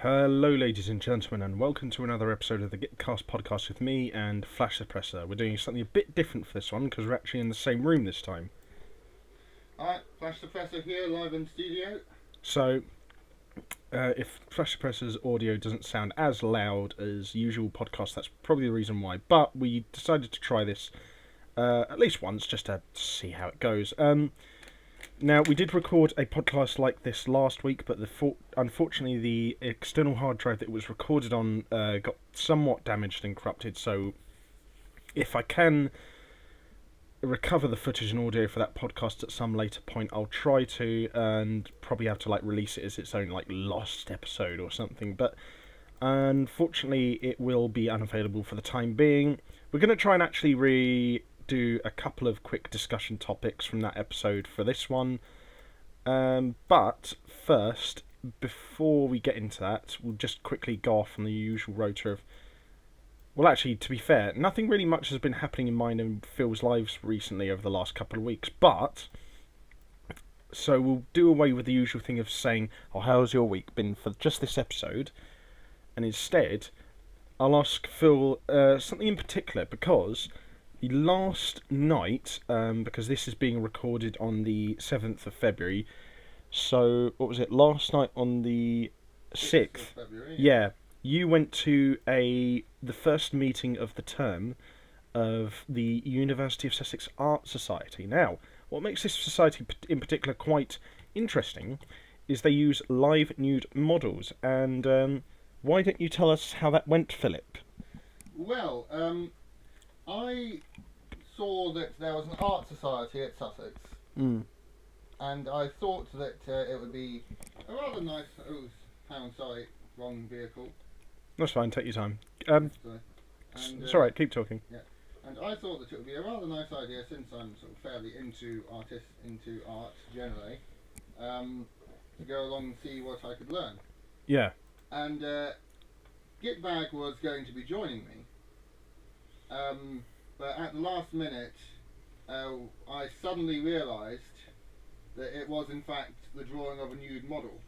Hello, ladies and gentlemen, and welcome to another episode of the Gitcast podcast with me and Flashsuppressor. We're doing something a bit different for this one because we're actually in the same room this time. Alright, Flashsuppressor here, live in studio. So, if Flashsuppressor's audio doesn't sound as loud as usual podcasts, that's probably the reason why. But we decided to try this at least once just to see how it goes. Now, we did record a podcast like this last week, but unfortunately the external hard drive that it was recorded on got somewhat damaged and corrupted, so if I can recover the footage and audio for that podcast at some later point, I'll try to, and probably have to release it as its own lost episode or something, but unfortunately it will be unavailable for the time being. We're going to try and actually do a couple of quick discussion topics from that episode for this one, but first, before we get into that, we'll just quickly go off on the usual rota of, well, actually, to be fair, nothing really much has been happening in mine and Phil's lives recently over the last couple of weeks, but so we'll do away with the usual thing of saying, oh, how's your week been for just this episode, and instead I'll ask Phil something in particular, because the last night, because this is being recorded on the 7th of February, so, what was it, last night on the 6th? February, yeah, you went to the first meeting of the term of the University of Sussex Art Society. Now, what makes this society in particular quite interesting is they use live nude models, and why don't you tell us how that went, Philip? Well, I saw that there was an art society at Sussex, and I thought that it would be a rather nice... Oh, sorry, wrong vehicle. That's fine, take your time. It's alright, keep talking. Yeah, and I thought that it would be a rather nice idea, since I'm sort of fairly into art generally, to go along and see what I could learn. Yeah. And Gitbag was going to be joining me. But at the last minute, I suddenly realised that it was in fact the drawing of a nude model.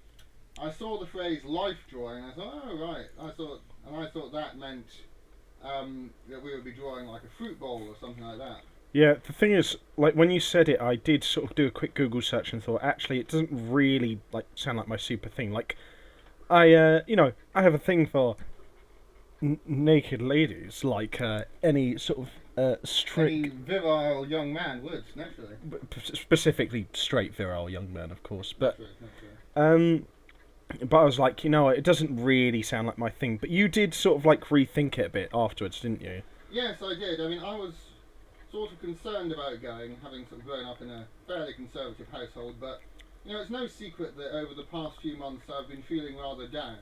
I saw the phrase "life drawing" and I thought, oh right, I thought that meant that we would be drawing like a fruit bowl or something like that. Yeah, the thing is, when you said it, I did sort of do a quick Google search and thought, actually, it doesn't really sound like my super thing. I have a thing for naked ladies, any sort of strict... Any virile young man would, naturally. Specifically straight virile young men, of course. But Naturally. but I was like, it doesn't really sound like my thing. But you did sort of rethink it a bit afterwards, didn't you? Yes, I did. I mean, I was sort of concerned about going, having sort of grown up in a fairly conservative household, but it's no secret that over the past few months I've been feeling rather down.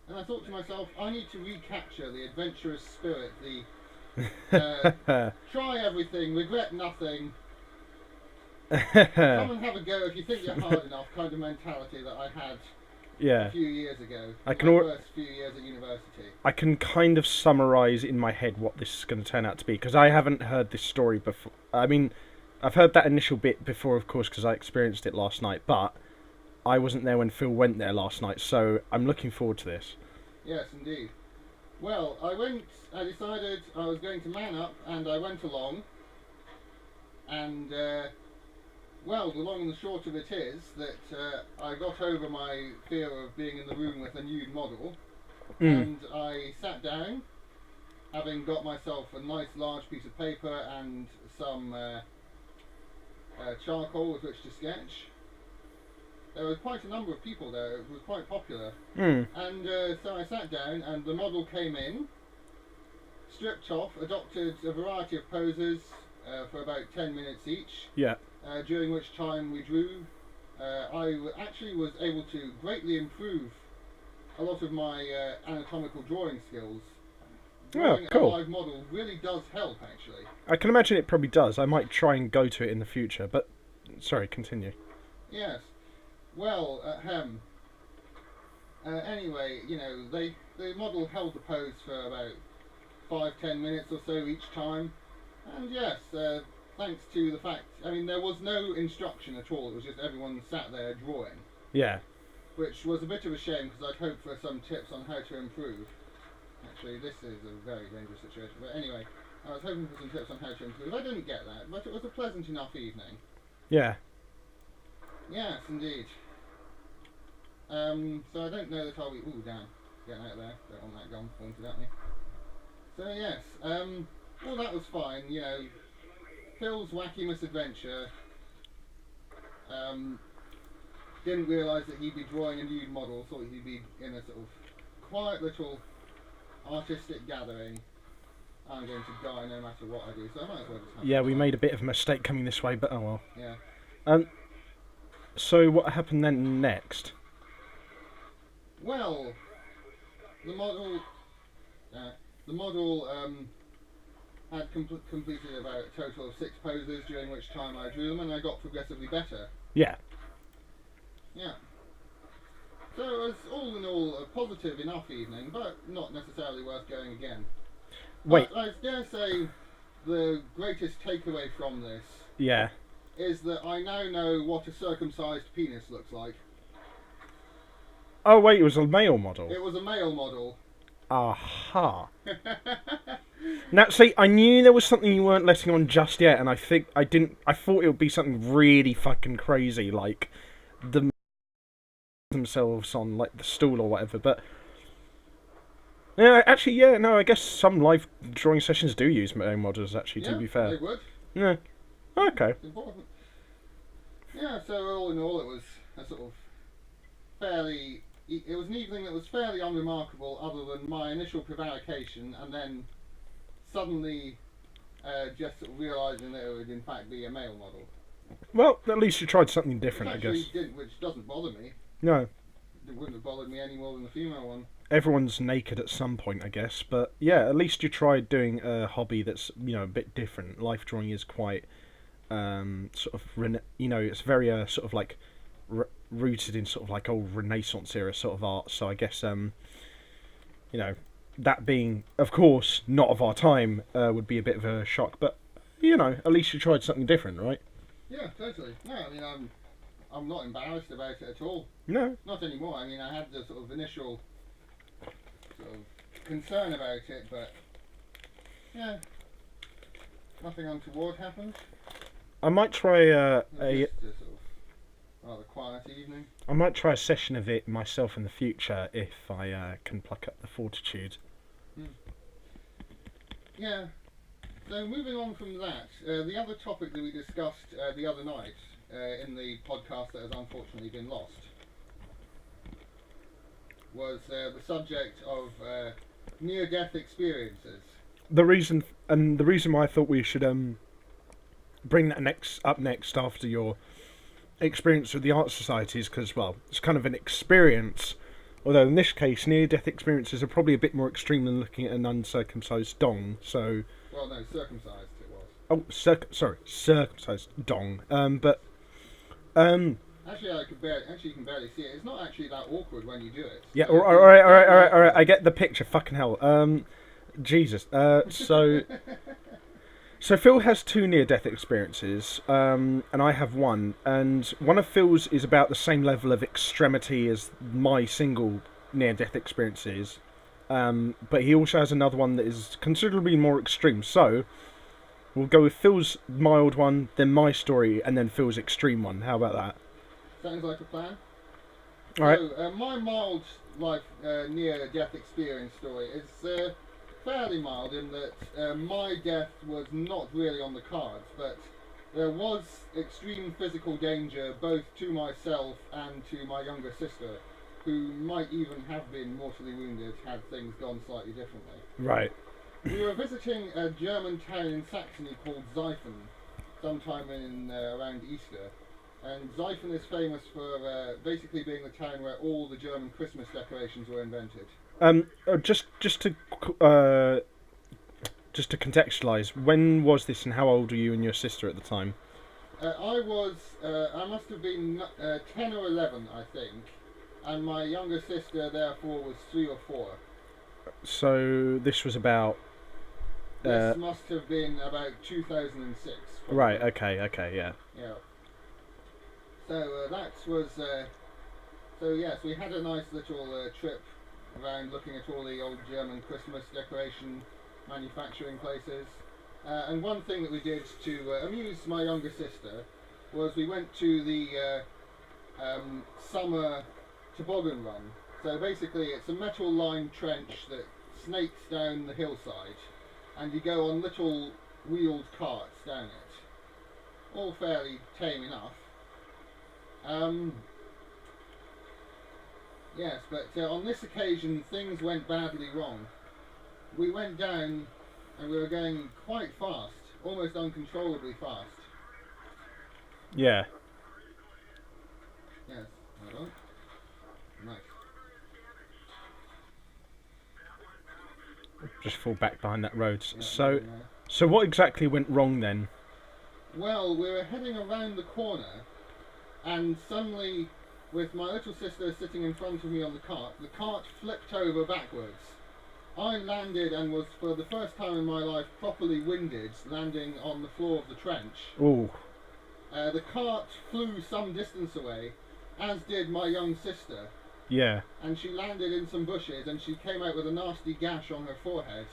And I thought to myself, I need to recapture the adventurous spirit, the try everything, regret nothing, come and have a go if you think you're hard enough kind of mentality that I had a few years ago, first few years at university. I can kind of summarise in my head what this is going to turn out to be, because I haven't heard this story before. I mean, I've heard that initial bit before, of course, because I experienced it last night, but I wasn't there when Phil went there last night, so I'm looking forward to this. Yes, indeed. Well, I decided I was going to man up, and I went along, and, well, the long and the short of it is that I got over my fear of being in the room with a nude model, and I sat down, having got myself a nice large piece of paper and some charcoal with which to sketch. There was quite a number of people there. It was quite popular. And so I sat down, and the model came in, stripped off, adopted a variety of poses for about 10 minutes each. Yeah. During which time we drew. I actually was able to greatly improve a lot of my anatomical drawing skills. Drawing a live model really does help, actually. I can imagine it probably does. I might try and go to it in the future, but sorry, continue. Yes. Well, anyway, the model held the pose for about 5-10 minutes or so each time, and yes, thanks to the fact, I mean, there was no instruction at all. It was just everyone sat there drawing. Yeah. which was a bit of a shame because I'd hoped for some tips on how to improve. Actually, this is a very dangerous situation, but anyway, I was hoping for some tips on how to improve. I didn't get that, but it was a pleasant enough evening. Yeah. Yes, indeed. So I don't know that I'll be... Ooh, damn. Getting out of there. Don't want that gun pointed at me. So yes, well that was fine, you know. Phil's wacky misadventure. Didn't realise that he'd be drawing a nude model, thought he'd be in a sort of quiet little artistic gathering. I'm going to die no matter what I do, so I might as well just have Yeah, we made a bit of a mistake coming this way, but oh well. Yeah. So what happened then next? Well, the model had completed about a total of 6 poses, during which time I drew them, and I got progressively better. Yeah. Yeah. So it was all in all a positive enough evening, but not necessarily worth going again. Wait. I dare say the greatest takeaway from this Yeah. is that I now know what a circumcised penis looks like. Oh wait, it was a male model. It was a male model. Aha. Now, see, I knew there was something you weren't letting on just yet, and I thought it would be something really fucking crazy, like the themselves on like the stool or whatever. But yeah, actually, yeah, no, I guess some live drawing sessions do use male models. Actually, to be fair, they would. yeah, okay. It's important. Yeah, so all in all, it was a sort of fairly. It was an evening that was fairly unremarkable, other than my initial prevarication, and then suddenly just sort of realising that it would in fact be a male model. Well, at least you tried something different, I guess. Which doesn't bother me. No. It wouldn't have bothered me any more than the female one. Everyone's naked at some point, I guess. But yeah, at least you tried doing a hobby that's, you know, a bit different. Life drawing is quite sort of, you know, it's very sort of like rooted in sort of like old Renaissance era sort of art. So I guess you know, that being, of course, not of our time, would be a bit of a shock. But you know, at least you tried something different, right? Yeah, totally. No, I mean, I'm not embarrassed about it at all. No. Not anymore. I mean, I had the sort of initial sort of concern about it, but yeah, nothing untoward happened. I might try Just a sort of rather quiet evening. I might try a session of it myself in the future if I can pluck up the fortitude. Yeah. So moving on from that, the other topic that we discussed the other night in the podcast that has unfortunately been lost was the subject of near-death experiences. The reason why I thought we should bring that up next after your experience with the Art Society is because, well, it's kind of an experience. Although in this case, near-death experiences are probably a bit more extreme than looking at an uncircumcised dong. So. Well, no, circumcised it was. Oh, circumcised dong. Actually, you can barely see it. It's not actually that awkward when you do it. Yeah. All right. I get the picture. Fucking hell. Jesus. So Phil has 2 near-death experiences, and I have one. And one of Phil's is about the same level of extremity as my single near-death experience is. But he also has another one that is considerably more extreme. So we'll go with Phil's mild one, then my story, and then Phil's extreme one. How about that? Sounds like a plan. All right. So, my mild near-death experience story is fairly mild in that my death was not really on the cards, but there was extreme physical danger both to myself and to my younger sister, who might even have been mortally wounded had things gone slightly differently. Right. We were visiting a German town in Saxony called Zeifen, sometime in around Easter. And Zeifen is famous for basically being the town where all the German Christmas decorations were invented. Just to contextualise, when was this and how old were you and your sister at the time? I must have been 10 or 11, I think. And my younger sister, therefore, was 3 or 4. So this was about... This must have been about 2006. Probably. Right, okay, yeah. Yeah. So that was... So yes, we had a nice little trip around looking at all the old German Christmas decoration manufacturing places. And one thing that we did to amuse my younger sister was we went to the summer toboggan run. So basically it's a metal lined trench that snakes down the hillside, and you go on little wheeled carts down it. All fairly tame enough. Yes, but on this occasion things went badly wrong. We went down and we were going quite fast, almost uncontrollably fast. Yeah. Yes, hold on. Nice. Just fall back behind that road. Yeah, So what exactly went wrong then? well, we were heading around the corner, and suddenly, with my little sister sitting in front of me on the cart flipped over backwards. I landed and was, for the first time in my life, properly winded, landing on the floor of the trench. Ooh. The cart flew some distance away, as did my young sister, Yeah. and she landed in some bushes, and she came out with a nasty gash on her forehead,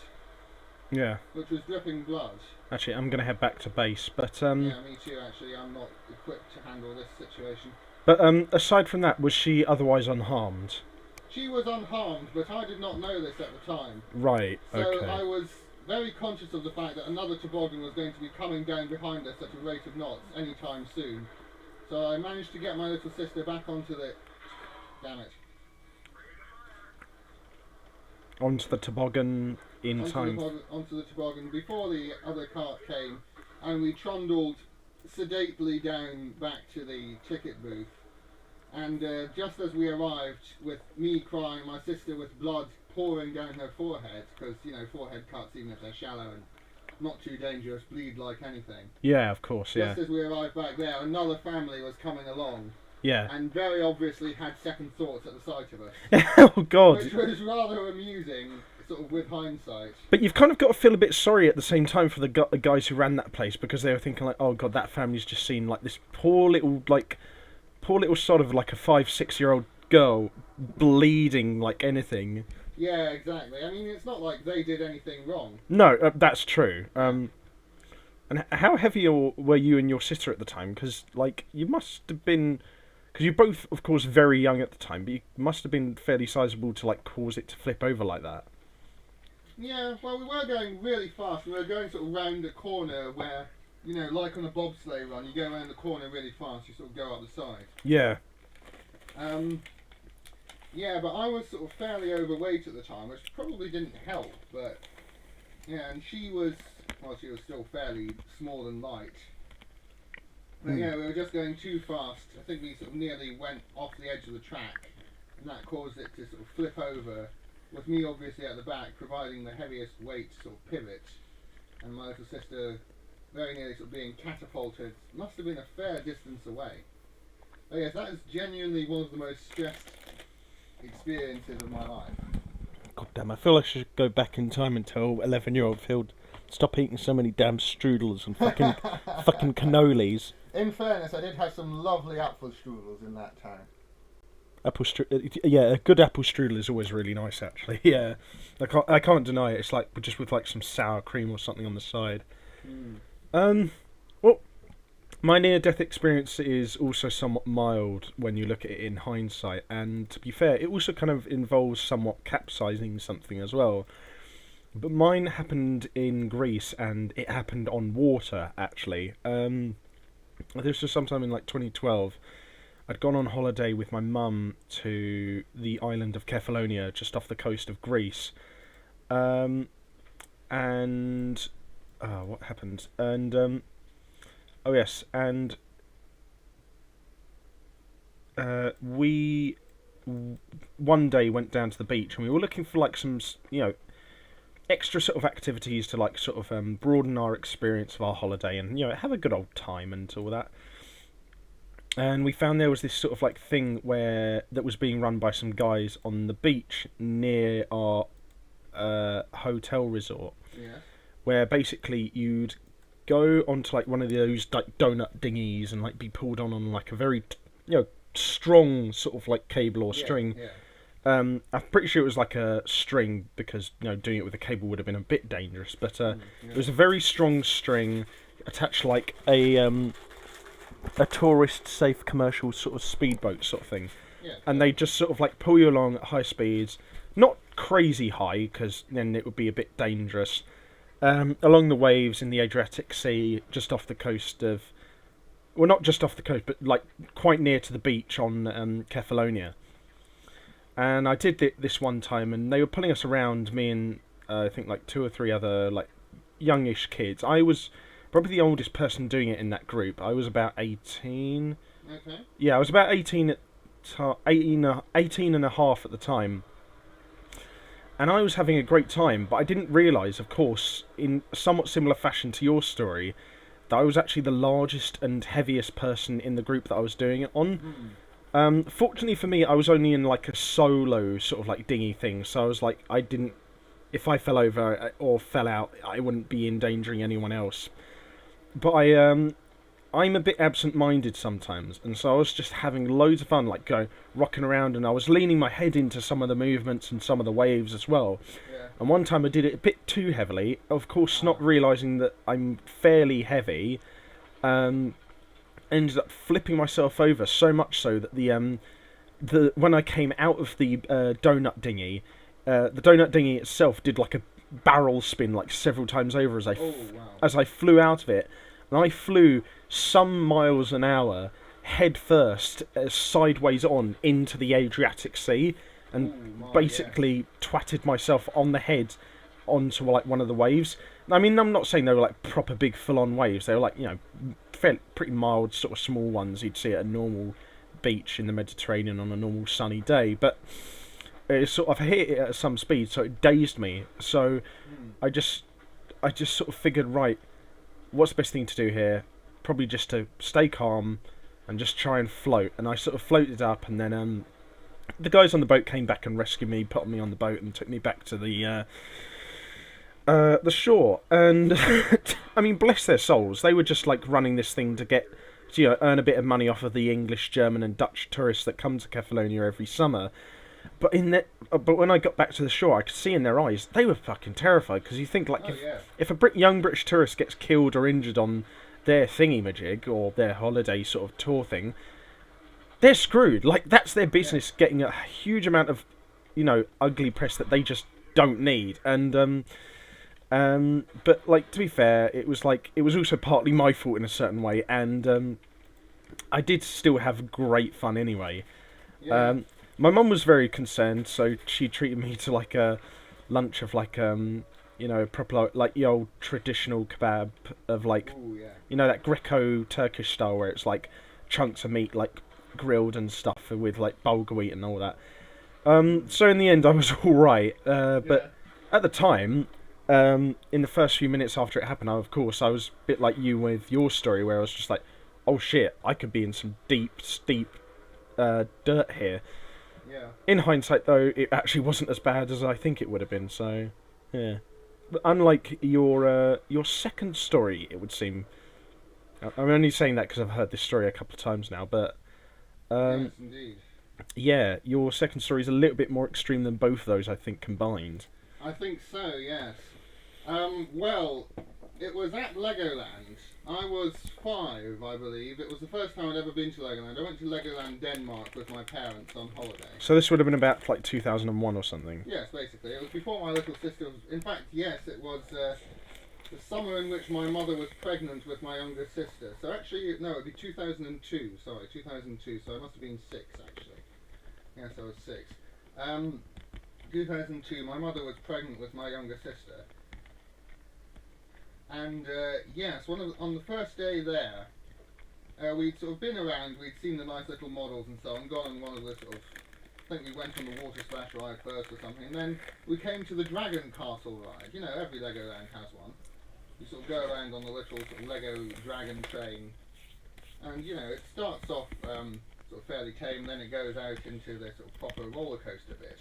Yeah. which was dripping blood. Actually, I'm gonna head back to base, but Yeah, me too, actually. I'm not equipped to handle this situation. aside from that, was she otherwise unharmed? She was unharmed, but I did not know this at the time. Right. So Okay. I was very conscious of the fact that another toboggan was going to be coming down behind us at a rate of knots any time soon. So I managed to get my little sister back onto the... Damn it. Onto the toboggan in time. Onto the toboggan before the other cart came, and we trundled sedately down back to the ticket booth. And just as we arrived, with me crying, my sister with blood pouring down her forehead, because, you know, forehead cuts, even if they're shallow and not too dangerous, bleed like anything. Yeah, of course. Yeah. Just as we arrived back there, another family was coming along, Yeah. and very obviously had second thoughts at the sight of us. Oh God. Which was rather amusing, sort of with hindsight. But you've kind of got to feel a bit sorry at the same time for the guys who ran that place, because they were thinking like, oh God, that family's just seen like this poor little sort of like a 5-6-year-old girl bleeding like anything. Yeah, exactly. I mean, it's not like they did anything wrong. No, that's true. And how heavy were you and your sister at the time? Because like you must have been, because you're both, of course, very young at the time, but you must have been fairly sizable to like cause it to flip over like that. Yeah, well, we were going really fast. We were going sort of round a corner where, you know, like on a bobsleigh run, you go around the corner really fast, you sort of go up the side. Yeah. Yeah, but I was sort of fairly overweight at the time, which probably didn't help, but... Yeah, and she was still fairly small and light. But yeah, we were just going too fast. I think we sort of nearly went off the edge of the track, and that caused it to sort of flip over, with me obviously at the back, providing the heaviest weight to sort of pivot, and my little sister very nearly sort of being catapulted. Must have been a fair distance away. But yes, that is genuinely one of the most stressed experiences of my life. God damn, I feel I should go back in time and tell 11-year-old Phil stop eating so many damn strudels and fucking cannolis. In fairness, I did have some lovely apple strudels in that time. Yeah, a good apple strudel is always really nice, actually. Yeah, I can't deny it. It's like just with like some sour cream or something on the side. Well, my near-death experience is also somewhat mild when you look at it in hindsight, and to be fair, it also kind of involves somewhat capsizing something as well. But mine happened in Greece, and it happened on water, actually. This was sometime in like 2012. I'd gone on holiday with my mum to the island of Kefalonia, just off the coast of Greece. What happened? And oh yes, and we one day went down to the beach, and we were looking for like some, you know, extra sort of activities to like sort of broaden our experience of our holiday and, you know, have a good old time and all that. And we found there was this sort of like thing that was being run by some guys on the beach near our hotel resort. Yeah. Where basically you'd go onto like one of those like donut dinghies and like be pulled on like a very strong sort of like cable or Yeah, string. yeah. I'm pretty sure it was like a string because doing it with a cable would have been a bit dangerous. But Yeah. it was a very strong string attached like a tourist safe commercial sort of speedboat sort of thing. Yeah. And they just sort of like pull you along at high speeds, not crazy high because then it would be a bit dangerous. Along the waves in the Adriatic Sea, just off the coast of, well, not just off the coast, but like quite near to the beach on Kefalonia. And I did this one time, and they were pulling us around, me and I think like two or three other like youngish kids. I was probably the oldest person doing it in that group. I was about 18. Okay. Yeah, I was about 18 18 and a half at the time. And I was having a great time, but I didn't realise, of course, in somewhat similar fashion to your story, that I was actually the largest and heaviest person in the group that I was doing it on. Fortunately for me, I was only in like a solo sort of like dinghy thing, so I was like, I didn't. If I fell over or fell out, I wouldn't be endangering anyone else. But I'm a bit absent-minded sometimes, and so I was just having loads of fun, like rocking around, and I was leaning my head into some of the movements and some of the waves as well. Yeah. And one time I did it a bit too heavily, of course, not realising that I'm fairly heavy. Ended up flipping myself over so much so that the when I came out of the donut dinghy itself did like a barrel spin like several times over as Wow. as I flew out of it, and I flew some miles an hour head first sideways on into the Adriatic Sea, and basically twatted myself on the head onto like one of the waves. I mean, I'm not saying they were like proper big full-on waves. They were like pretty mild sort of small ones you'd see at a normal beach in the Mediterranean on a normal sunny day. But it sort of hit it at some speed, so it dazed me. So I just sort of figured, right, what's the best thing to do here? Probably just to stay calm and just try and float. And I sort of floated up, and then the guys on the boat came back and rescued me, put me on the boat, and took me back to the shore. And I mean, bless their souls, they were just like running this thing to get earn a bit of money off of the English, German, and Dutch tourists that come to Kefalonia every summer. But but when I got back to the shore, I could see in their eyes they were fucking terrified, because you think like if a young British tourist gets killed or injured on their thingy-majig or their holiday sort of tour thing, they're screwed. Like, that's their business, getting a huge amount of ugly press that they just don't need. And but like, to be fair, it was also partly my fault in a certain way, and I did still have great fun anyway. My mum was very concerned, so she treated me to like a lunch of like proper like the old traditional kebab of like that Greco-Turkish style where it's like chunks of meat like grilled and stuff with like bulgur wheat and all that. So in the end, I was all right. But at the time, in the first few minutes after it happened, of course, I was a bit like you with your story, where I was just like, oh shit, I could be in some deep, steep dirt here. Yeah. In hindsight, though, it actually wasn't as bad as I think it would have been. So, yeah. But unlike your second story, it would seem. I'm only saying that because I've heard this story a couple of times now, but Yes, indeed. yeah, your second story is a little bit more extreme than both of those, I think, combined. I think so, yes. Well, it was at Legoland. I was 5, I believe. It was the first time I'd ever been to Legoland. I went to Legoland Denmark with my parents on holiday. So this would have been about like 2001 or something. Yes, basically. It was before my little sister was... In fact, yes, it was the summer in which my mother was pregnant with my younger sister. So actually, no, it would be 2002. Sorry, 2002. So I must have been 6, actually. Yes, I was 6. 2002, my mother was pregnant with my younger sister. And yes, on the first day there, we'd sort of been around, we'd seen the nice little models and so on, gone on one of the sort of, I think we went on the water splash ride first or something, and then we came to the Dragon Castle ride. You know, every Legoland has one. You sort of go around on the little sort of Lego dragon train, and it starts off sort of fairly tame, then it goes out into the sort of proper roller coaster bit.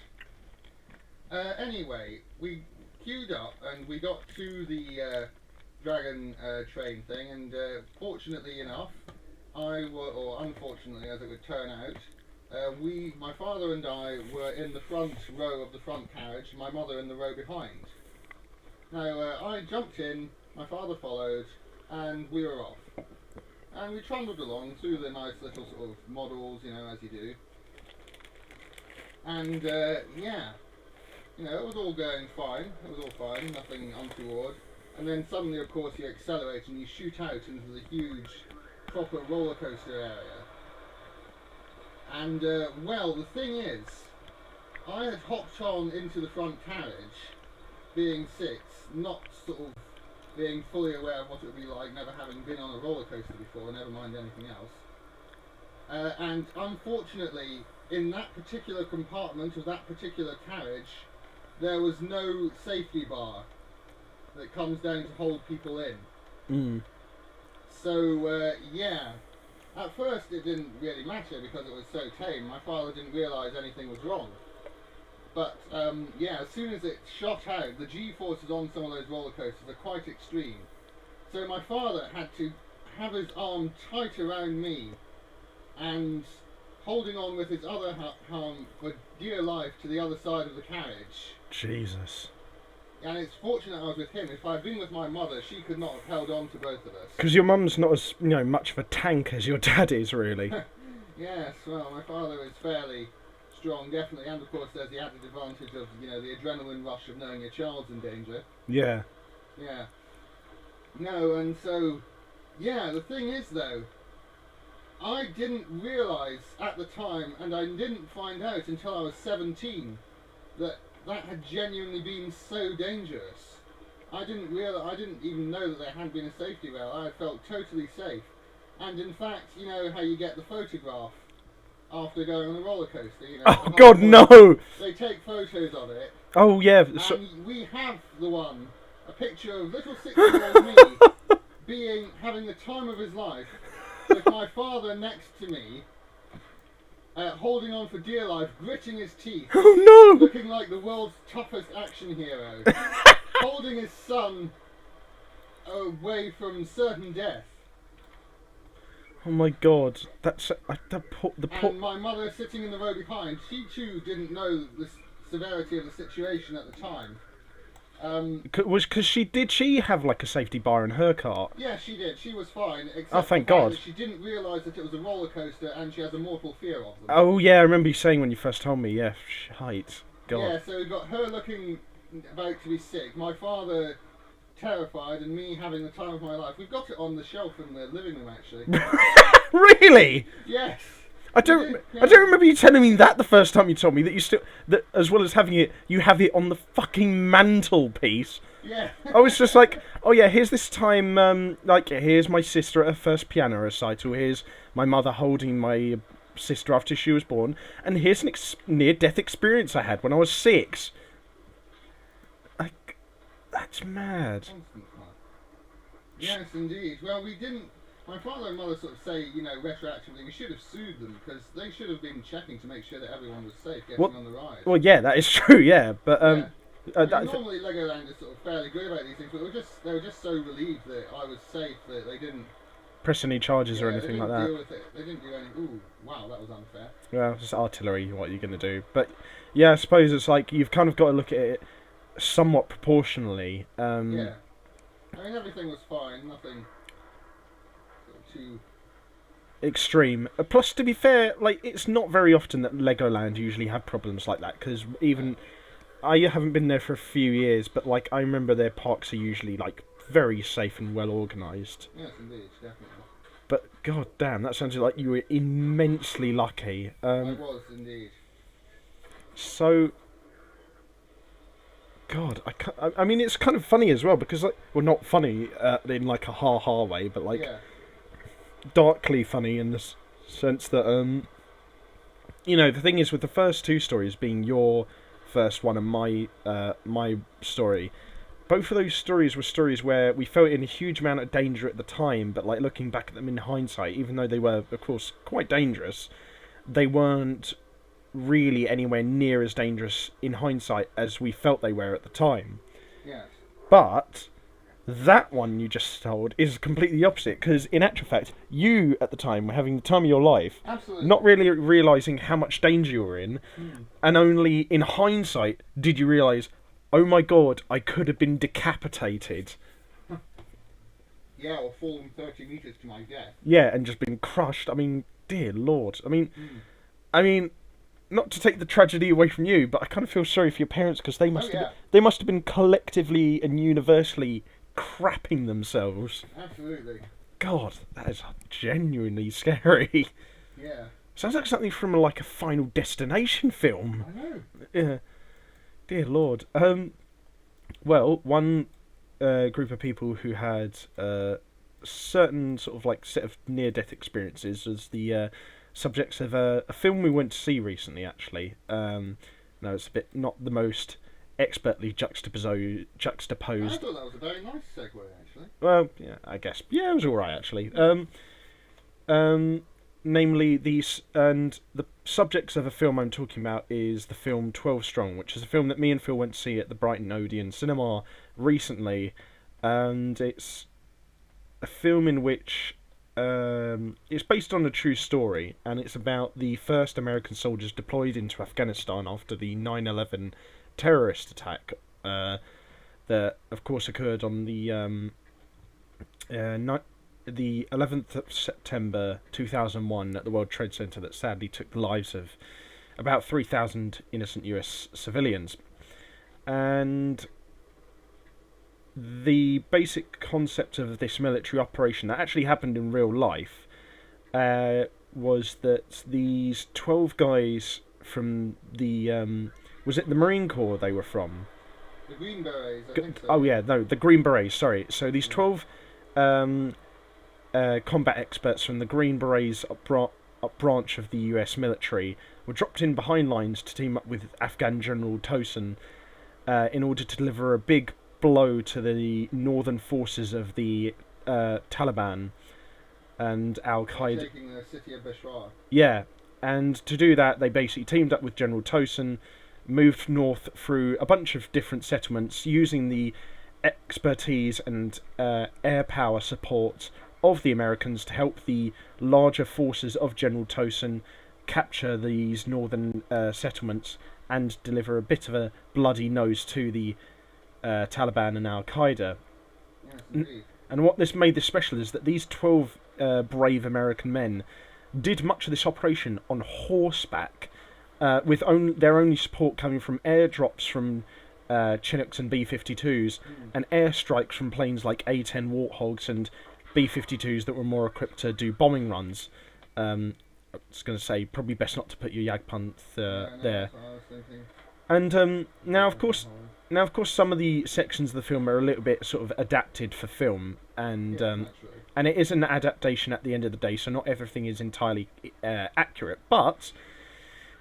Anyway, we queued up and we got to the dragon train thing, and fortunately enough, or unfortunately, as it would turn out, my father and I were in the front row of the front carriage, my mother in the row behind. Now, I jumped in, my father followed, and we were off. And we trundled along through the nice little sort of models, as you do. And, yeah, it was all going fine. It was all fine, nothing untoward. And then suddenly, of course, you accelerate and you shoot out into the huge, proper roller coaster area. And, well, the thing is, I had hopped on into the front carriage, being 6, not sort of being fully aware of what it would be like, never having been on a roller coaster before, never mind anything else. And unfortunately, in that particular compartment of that particular carriage, there was no safety bar that comes down to hold people in. Mm. So, yeah. At first it didn't really matter because it was so tame. My father didn't realise anything was wrong. But, yeah, as soon as it shot out, the G-forces on some of those roller coasters are quite extreme. So my father had to have his arm tight around me and holding on with his other arm for dear life to the other side of the carriage. Jesus. And it's fortunate I was with him. If I'd been with my mother, she could not have held on to both of us. Because your mum's not as much of a tank as your dad is, really. Yes, well, my father is fairly strong, definitely, and of course there's the added advantage of, the adrenaline rush of knowing your child's in danger. Yeah. Yeah. No, and so, yeah, the thing is though, I didn't realise at the time, and I didn't find out until I was 17, that had genuinely been so dangerous. I didn't even know that there had been a safety rail. I felt totally safe. And in fact, you know how you get the photograph after going on a roller coaster, Oh God, no! They take photos of it. Oh yeah. And we have the one, a picture of little 6-year-old me having the time of his life, with my father next to me, holding on for dear life, gritting his teeth, Oh no! looking like the world's toughest action hero, holding his son away from certain death. Oh my God, that's And my mother sitting in the row behind, she too didn't know the severity of the situation at the time. Because she have like a safety bar in her cart? Yeah, she did. She was fine. Except Oh, thank the fact God. that she didn't realise that it was a roller coaster, and she has a mortal fear of them. Oh yeah, I remember you saying when you first told me. Yeah, height. God. Yeah, so we've got her looking about to be sick, my father terrified, and me having the time of my life. We've got it on the shelf in the living room, actually. Really? Yes. I don't remember you telling me that the first time you told me that as well as having it, you have it on the fucking mantelpiece. Yeah. I was just like, oh yeah, here's this time, here's my sister at her first piano recital, here's my mother holding my sister after she was born, and here's an near-death experience I had when I was 6. That's mad. Yes, indeed. Well, we didn't. My father and mother sort of say, retroactively, we should have sued them because they should have been checking to make sure that everyone was safe getting on the ride. Well, yeah, that is true. Yeah, but normally Legoland is sort of fairly good about these things, but they were just so relieved that I was safe that they didn't press any charges or anything like that. Deal with it. They didn't do anything. Ooh, wow, that was unfair. Well, it's artillery. What are you going to do? But yeah, I suppose it's like you've kind of got to look at it somewhat proportionally. Yeah, I mean everything was fine. Nothing too extreme. Plus, to be fair, like it's not very often that Legoland usually have problems like that. Because even I haven't been there for a few years, but like I remember their parks are usually like very safe and well organised. Yes, indeed, definitely. But god damn, that sounds like you were immensely lucky. I was indeed. So, God, I mean, it's kind of funny as well because, like, well, not funny in like a ha-ha way, but like darkly funny in the sense that the thing is with the first 2 stories being your first one and my story. Both of those stories were stories where we felt in a huge amount of danger at the time, but like looking back at them in hindsight, even though they were, of course, quite dangerous, they weren't really anywhere near as dangerous in hindsight as we felt they were at the time. Yes. But That one you just told is completely the opposite, because in actual fact, you at the time were having the time of your life, Absolutely. not really realising how much danger you were in, and only in hindsight did you realise, oh my god, I could have been decapitated. Yeah, or fallen 30 metres to my death. Yeah, and just been crushed. I mean, dear lord. I mean, not to take the tragedy away from you, but I kind of feel sorry for your parents, because they they must have been collectively and universally crapping themselves. Absolutely. God, that is genuinely scary. Yeah. Sounds like something from like a Final Destination film. I know. Yeah. Dear Lord. Well, one group of people who had certain sort of like set of near-death experiences was the subjects of a film we went to see recently. Actually, no, it's a bit not the most expertly juxtaposed. I thought that was a very nice segue, actually. Well, yeah, I guess. Yeah, it was all right actually. Namely, these and the subjects of a film I'm talking about is the film 12 Strong, which is a film that me and Phil went to see at the Brighton Odeon Cinema recently, and it's a film in which it's based on a true story, and it's about the first American soldiers deployed into Afghanistan after the 9/11 terrorist attack that, of course, occurred on the 11th of September 2001 at the World Trade Center, that sadly took the lives of about 3,000 innocent US civilians. And the basic concept of this military operation that actually happened in real life was that these 12 guys from the was it the Marine Corps they were from? The Green Berets, I think so. Oh yeah, no, the Green Berets, sorry. So these 12 combat experts from the Green Berets up branch of the US military were dropped in behind lines to team up with Afghan General Tosin in order to deliver a big blow to the northern forces of the Taliban and Al-Qaeda. Taking the city of Bashar. Yeah, and to do that, they basically teamed up with General Tosin, moved north through a bunch of different settlements using the expertise and air power support of the Americans to help the larger forces of General Tosin capture these northern settlements and deliver a bit of a bloody nose to the Taliban and Al-Qaeda. Yes, indeed. And what this made this special is that these 12 brave American men did much of this operation on horseback, with their only support coming from airdrops from Chinooks and B-52s, and airstrikes from planes like A-10 Warthogs and B-52s that were more equipped to do bombing runs. I was going to say, probably best not to put your Jagdpanzer there. That's what I was thinking. And now, of course, some of the sections of the film are a little bit sort of adapted for film, and and it is an adaptation at the end of the day, so not everything is entirely accurate. But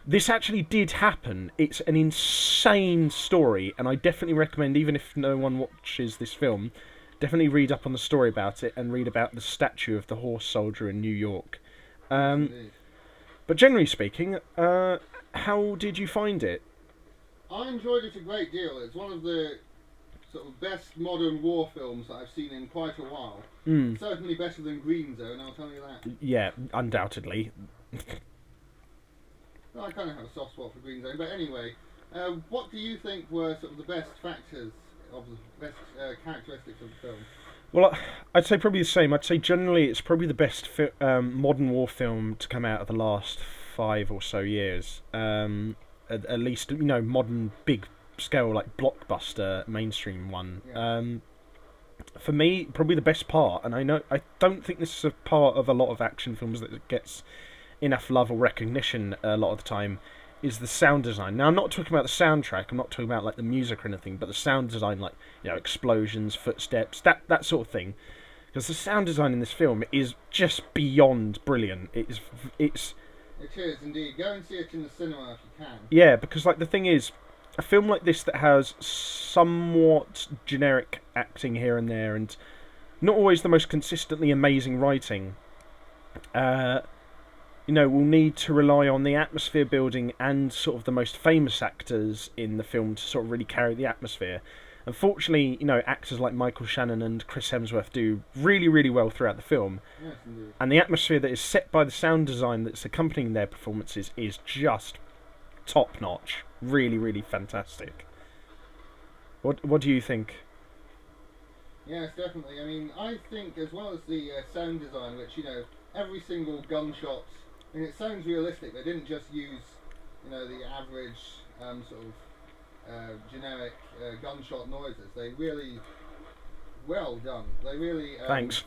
this actually did happen. It's an insane story, and I definitely recommend, even if no one watches this film, definitely read up on the story about it and read about the statue of the horse soldier in New York. But generally speaking, how did you find it? I enjoyed it a great deal. It's one of the sort of best modern war films that I've seen in quite a while. Certainly better than Green Zone, I'll tell you that. Yeah, undoubtedly. Well, I kind of have a soft spot for Green Zone, but anyway, what do you think were sort of the best factors of the best characteristics of the film? Well, I'd say probably the same. I'd say generally it's probably the best modern war film to come out of the last 5 or so years. At least, you know, modern big scale, like blockbuster mainstream one. Yeah. For me, probably the best part, and I don't think this is a part of a lot of action films that gets enough love or recognition a lot of the time, is the sound design. Now, I'm not talking about the soundtrack, I'm not talking about like the music or anything, but the sound design, like, you know, explosions, footsteps, that sort of thing. Because the sound design in this film is just beyond brilliant. It is indeed. Go and see it in the cinema if you can. Yeah, because like the thing is, a film like this that has somewhat generic acting here and there, and not always the most consistently amazing writing, you know, will need to rely on the atmosphere building and sort of the most famous actors in the film to sort of really carry the atmosphere. Unfortunately, actors like Michael Shannon and Chris Hemsworth do really, really well throughout the film. Yes, indeed. And the atmosphere that is set by the sound design that's accompanying their performances is just top notch. Really, really fantastic. What do you think? Yes, definitely. I mean, I think as well as the sound design, which every single gunshot. I mean, it sounds realistic. They didn't just use the average sort of generic gunshot noises. They really well done. They really Thanks.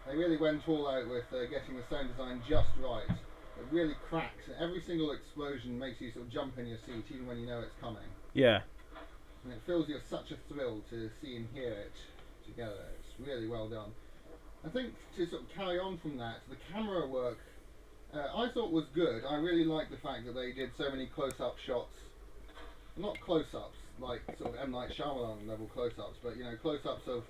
They really went all out with getting the sound design just right. It really cracks. Every single explosion makes you sort of jump in your seat, even when you know it's coming. Yeah. And it fills you with such a thrill to see and hear it together. It's really well done. I think to sort of carry on from that, the camera work I thought was good. I really liked the fact that they did so many close-up shots. Not close-ups, like sort of M. Night Shyamalan level close-ups, but close-ups of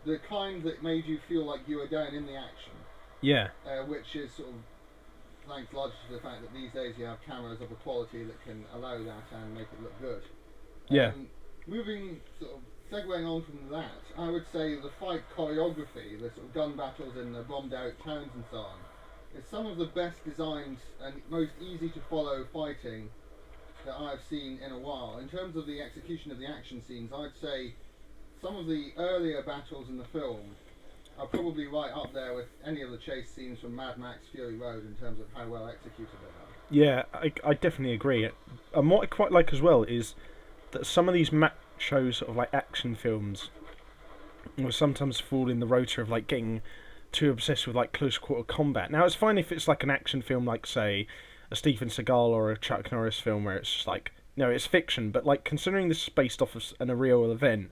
the kind that made you feel like you were going in the action. Yeah. Which is sort of thanks largely to the fact that these days you have cameras of a quality that can allow that and make it look good. Yeah. Moving, sort of segueing on from that, I would say the fight choreography, the sort of gun battles in the bombed out towns and so on, is some of the best designed and most easy to follow fighting that I've seen in a while. In terms of the execution of the action scenes, I'd say some of the earlier battles in the film are probably right up there with any of the chase scenes from Mad Max Fury Road in terms of how well executed they are. Yeah, I definitely agree. And what I quite like as well is that some of these macho sort of like action films will sometimes fall in the rota of like getting too obsessed with like close quarter combat. Now it's fine if it's like an action film like say a Steven Seagal or a Chuck Norris film where it's just like it's fiction, but like considering this is based off of a real event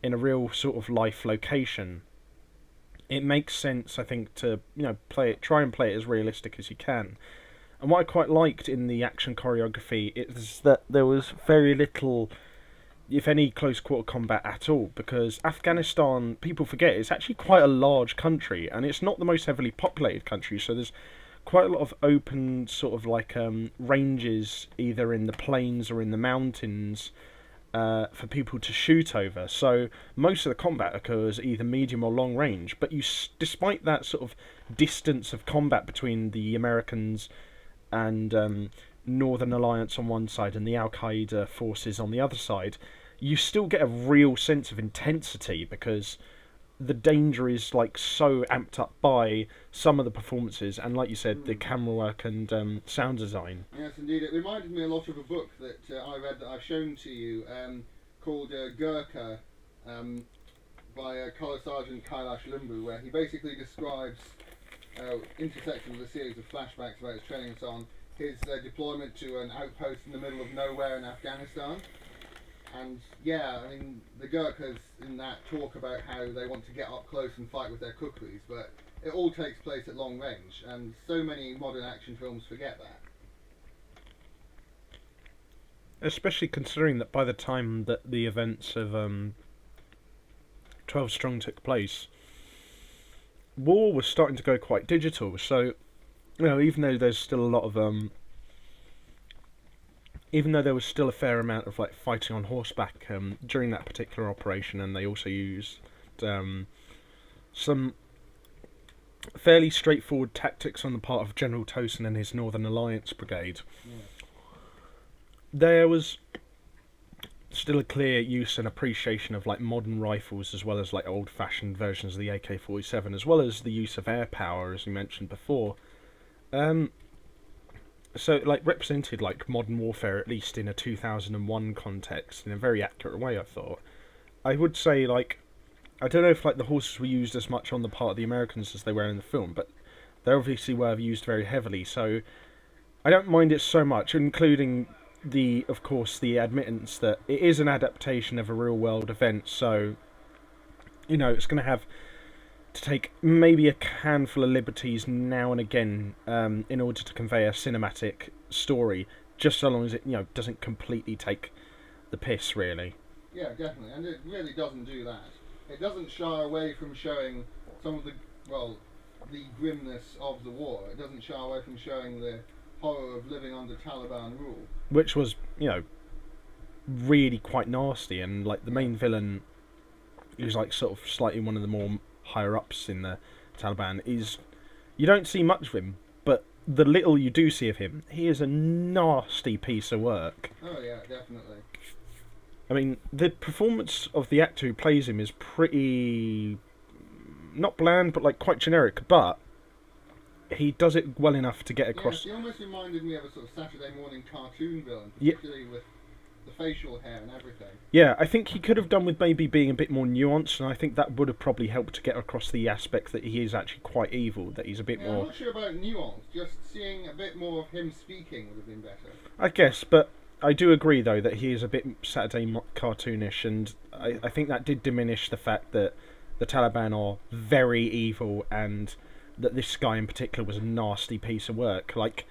in a real sort of life location, it makes sense I think to try and play it as realistic as you can. And what I quite liked in the action choreography is that there was very little, if any, close quarter combat at all, because Afghanistan, people forget, it's actually quite a large country, and it's not the most heavily populated country, so there's quite a lot of open sort of like ranges, either in the plains or in the mountains, for people to shoot over. So most of the combat occurs either medium or long range, but despite that sort of distance of combat between the Americans and Northern Alliance on one side and the Al-Qaeda forces on the other side, you still get a real sense of intensity because the danger is like so amped up by some of the performances and, like you said, the camera work and sound design. Yes, indeed. It reminded me a lot of a book that I read that I've shown to you called Gurkha by Colour Sergeant Kailash Limbu, where he basically describes intersecting with a series of flashbacks about his training and so on, his deployment to an outpost in the middle of nowhere in Afghanistan. And yeah, I mean, the Gurkhas in that talk about how they want to get up close and fight with their kukris, but it all takes place at long range, and so many modern action films forget that. Especially considering that by the time that the events of 12 Strong took place, war was starting to go quite digital. So, even though there's still a lot of even though there was still a fair amount of like fighting on horseback during that particular operation, and they also used some fairly straightforward tactics on the part of General Towson and his Northern Alliance Brigade. Yeah. There was still a clear use and appreciation of like modern rifles as well as like old-fashioned versions of the AK-47, as well as the use of air power, as you mentioned before. So like represented like modern warfare, at least in a 2001 context, in a very accurate way, I thought. I would say like, I don't know if like the horses were used as much on the part of the Americans as they were in the film, but they obviously were used very heavily, so I don't mind it so much, including of course the admittance that it is an adaptation of a real world event, so it's going to have to take maybe a handful of liberties now and again in order to convey a cinematic story, just so long as it doesn't completely take the piss, really. Yeah, definitely, and it really doesn't do that. It doesn't shy away from showing some of the grimness of the war. It doesn't shy away from showing the horror of living under Taliban rule. Which was, really quite nasty, and like the main villain, who's like sort of slightly one of the more higher ups in the Taliban, is you don't see much of him, but the little you do see of him, he is a nasty piece of work. Oh yeah, definitely. I mean, the performance of the actor who plays him is pretty not bland, but like quite generic, but he does it well enough to get across. Yes, he almost reminded me of a sort of Saturday morning cartoon villain, Yeah. particularly with the facial hair and everything. Yeah, I think he could have done with maybe being a bit more nuanced, and I think that would have probably helped to get across the aspect that he is actually quite evil, that he's a bit Yeah, more... I'm not sure about nuance, just seeing a bit more of him speaking would have been better. I guess, but I do agree, though, that he is a bit Saturday cartoonish, and I think that did diminish the fact that the Taliban are very evil, and that this guy in particular was a nasty piece of work. Like,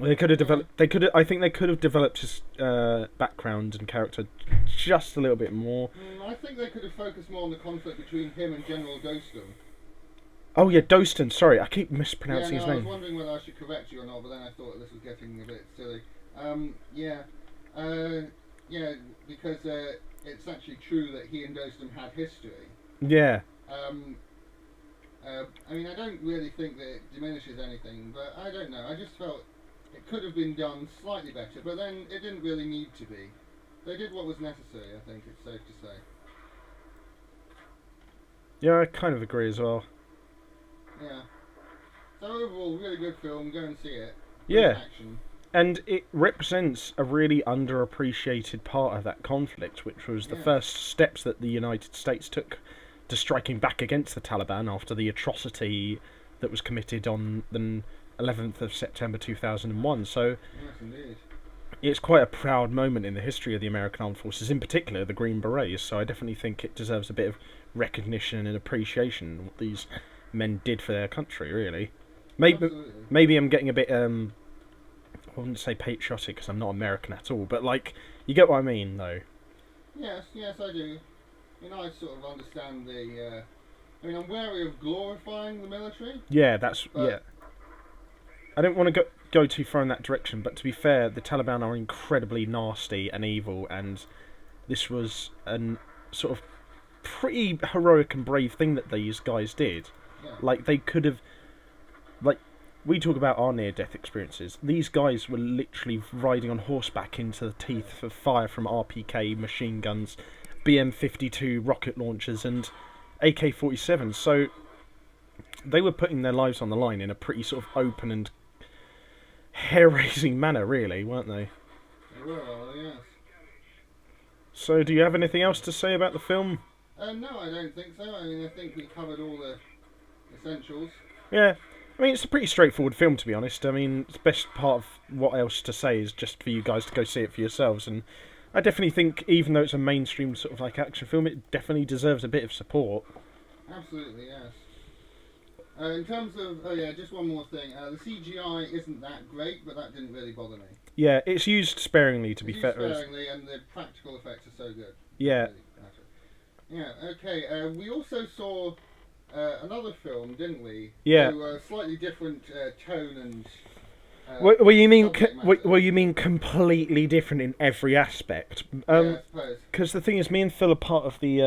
they could have developed. I think they could have developed his background and character just a little bit more. I think they could have focused more on the conflict between him and General Dostum. Oh yeah, Dostum. Sorry, I keep mispronouncing his I was name. wondering whether I should correct you or not, but then I thought this was getting a bit silly. Because it's actually true that he and Dostum had history. Yeah. I mean, I don't really think that it diminishes anything, but I don't know. I just felt it could have been done slightly better, but then it didn't really need to be. They did what was necessary, I think it's safe to say. Yeah, I kind of agree as well. Yeah. So overall, really good film. Go and see it. Yeah. Action. And it represents a really underappreciated part of that conflict, which was the first steps that the United States took to striking back against the Taliban after the atrocity that was committed on the 11th of September 2001. So Yes, indeed. it's quite a proud moment in the history of the American Armed Forces, in particular the Green Berets. So I definitely think it deserves a bit of recognition and appreciation what these men did for their country, really. Maybe I'm getting a bit I wouldn't say patriotic because I'm not American at all, but like, you get what I mean, though. Yes, I do. I sort of understand the. I'm wary of glorifying the military. Yeah, yeah. I don't want to go too far in that direction, but to be fair, the Taliban are incredibly nasty and evil, and this was a sort of pretty heroic and brave thing that these guys did. Yeah. Like, they could have, like, we talk about our near-death experiences. These guys were literally riding on horseback into the teeth of fire from RPK machine guns, BM-52 rocket launchers, and AK-47. So they were putting their lives on the line in a pretty sort of open and hair-raising manner, really, weren't they? Well, yes. So, do you have anything else to say about the film? No, I don't think so. I think we covered all the essentials. Yeah. It's a pretty straightforward film, to be honest. The best part of what else to say is just for you guys to go see it for yourselves. And I definitely think, even though it's a mainstream sort of like action film, it definitely deserves a bit of support. Absolutely, yes. In terms of, just one more thing. The CGI isn't that great, but that didn't really bother me. Yeah, it's used sparingly, to be fair. Sparingly, and the practical effects are so good. Yeah. Yeah, okay. We also saw another film, didn't we? Yeah. So, slightly different tone and. Well, you mean completely different in every aspect? Yeah, I suppose. Because the thing is, me and Phil are part of the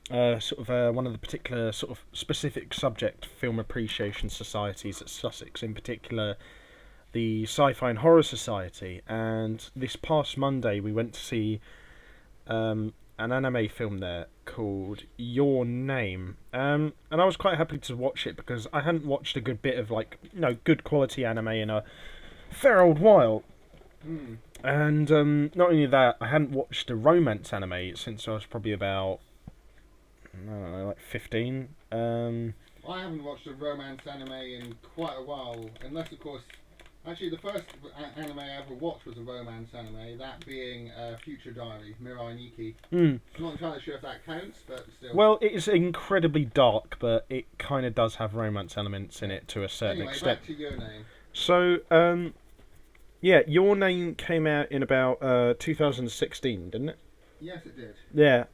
one of the particular sort of specific subject film appreciation societies at Sussex, in particular the Sci-Fi and Horror Society. And this past Monday, we went to see an anime film there called Your Name, and I was quite happy to watch it because I hadn't watched a good bit of good quality anime in a fair old while. And not only that, I hadn't watched a romance anime since I was probably about 15. I haven't watched a romance anime in quite a while, unless of course. Actually, the first anime I ever watched was a romance anime, that being Future Diary, Mirai Nikki. I'm not entirely sure if that counts, but still. Well, it is incredibly dark, but it kind of does have romance elements in it to a certain extent. Back to Your Name. So, Your Name came out in about 2016, didn't it? Yes, it did. Yeah,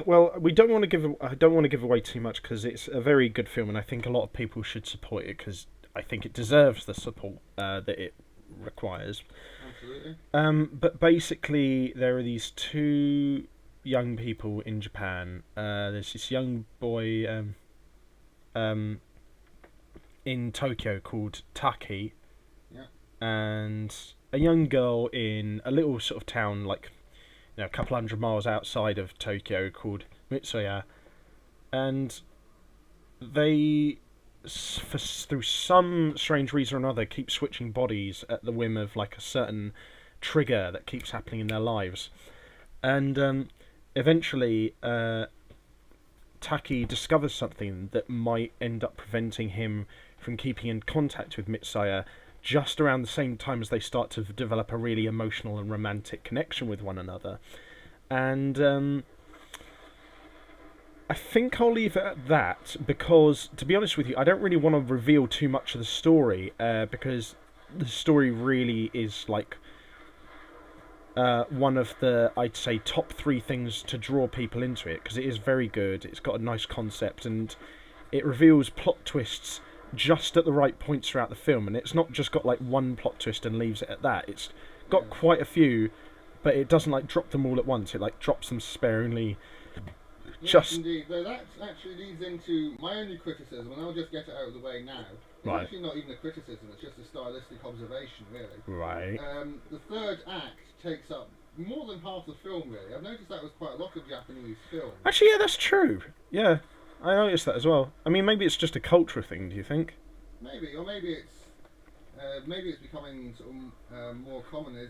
well, I don't want to give away too much because it's a very good film, and I think a lot of people should support it because I think it deserves the support that it requires. Absolutely. But basically, there are these two young people in Japan. There's this young boy um, in Tokyo called Taki, Yeah. and a young girl in a little sort of town, like a couple 100 miles outside of Tokyo, called Mitsuya, and they, through some strange reason or another, keep switching bodies at the whim of like a certain trigger that keeps happening in their lives, and eventually Taki discovers something that might end up preventing him from keeping in contact with Mitsuya just around the same time as they start to develop a really emotional and romantic connection with one another. And I think I'll leave it at that because, to be honest with you, I don't really want to reveal too much of the story because the story really is like one of the, I'd say, top 3 things to draw people into it, because it is very good. It's got a nice concept and it reveals plot twists just at the right points throughout the film, and it's not just got like one plot twist and leaves it at that. It's got quite a few, but it doesn't like drop them all at once. It like drops them sparingly. Yes, indeed. Though that actually leads into my only criticism, and I'll just get it out of the way now. It's Right. actually not even a criticism, it's just a stylistic observation, really. Right. The third act takes up more than half the film, really. I've noticed that with quite a lot of Japanese films. Actually, yeah, that's true. Yeah, I noticed that as well. I mean, maybe it's just a cultural thing, do you think? Maybe, or maybe it's becoming sort of more common. Is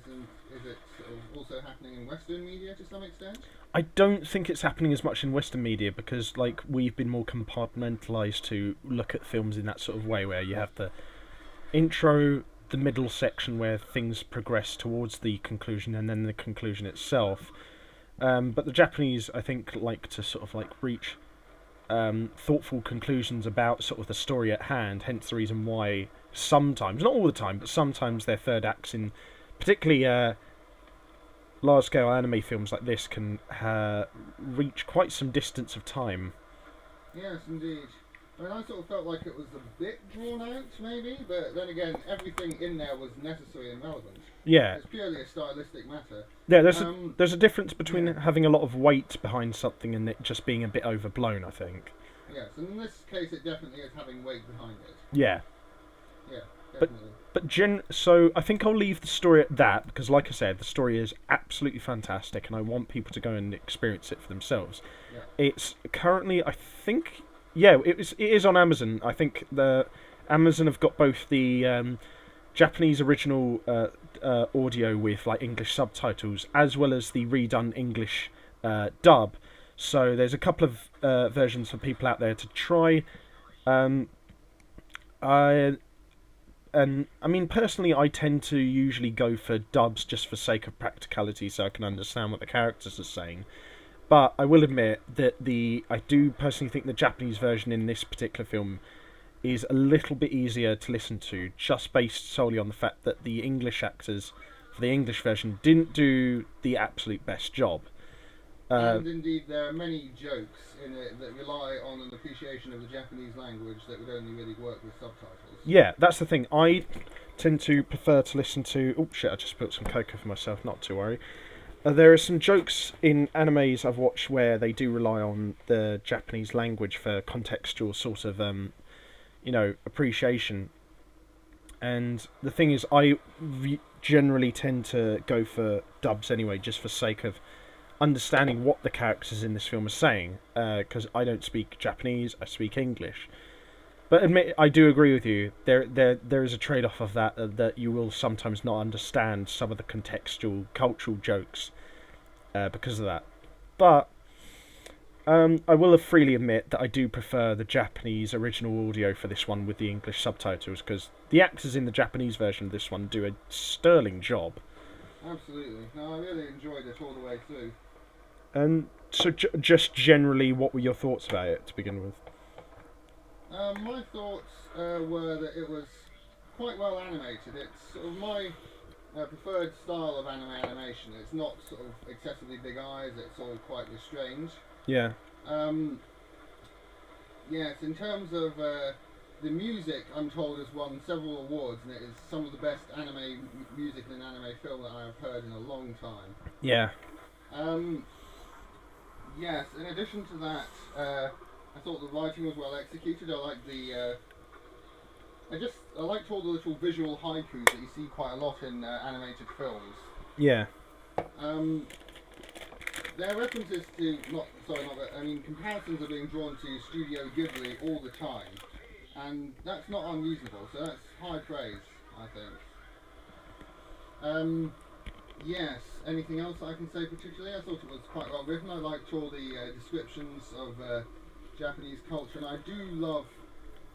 it sort of also happening in Western media to some extent? I don't think it's happening as much in Western media because, like, we've been more compartmentalised to look at films in that sort of way, where you have the intro, the middle section where things progress towards the conclusion, and then the conclusion itself. But the Japanese, I think, like to sort of like reach thoughtful conclusions about sort of the story at hand. Hence the reason why sometimes, not all the time, but sometimes their third acts in particularly large-scale anime films like this can reach quite some distance of time. Yes, indeed. I mean, I sort of felt like it was a bit drawn out, maybe, but then again, everything in there was necessary and relevant. Yeah. It's purely a stylistic matter. Yeah, there's a difference between having a lot of weight behind something and it just being a bit overblown, I think. Yes, and in this case, it definitely is having weight behind it. Yeah. Yeah, definitely. So I think I'll leave the story at that because, like I said, the story is absolutely fantastic, and I want people to go and experience it for themselves. Yeah. It's currently, I think, it is on Amazon. I think the Amazon have got both the Japanese original audio with like English subtitles as well as the redone English dub. So there's a couple of versions for people out there to try. I mean, personally, I tend to usually go for dubs just for sake of practicality, so I can understand what the characters are saying. But I will admit that I do personally think the Japanese version in this particular film is a little bit easier to listen to, just based solely on the fact that the English actors for the English version didn't do the absolute best job. And indeed, there are many jokes in it that rely on an appreciation of the Japanese language that would only really work with subtitles. Yeah, that's the thing. I tend to prefer to listen to... Oh, shit, I just spilled some cocoa for myself, not to worry. There are some jokes in animes I've watched where they do rely on the Japanese language for contextual sort of, appreciation. And the thing is, I generally tend to go for dubs anyway, just for sake of understanding what the characters in this film are saying, because I don't speak Japanese, I speak English. But admit, I do agree with you. There is a trade-off of that you will sometimes not understand some of the contextual, cultural jokes because of that. But I will freely admit that I do prefer the Japanese original audio for this one with the English subtitles, because the actors in the Japanese version of this one do a sterling job. Absolutely. No, I really enjoyed it all the way through. And so, just generally, what were your thoughts about it to begin with? My thoughts were that it was quite well animated. It's sort of my preferred style of animation. It's not sort of excessively big eyes. It's all quite restrained. Yeah. Yes, in terms of the music, I'm told, has won several awards, and it is some of the best music in an anime film that I have heard in a long time. Yeah. Yes. In addition to that, I thought the writing was well executed. I liked I liked all the little visual haikus that you see quite a lot in animated films. Yeah. There are references to comparisons are being drawn to Studio Ghibli all the time, and that's not unreasonable. So that's high praise, I think. Yes. Anything else I can say particularly? I thought it was quite well written. I liked all the descriptions of Japanese culture, and I do love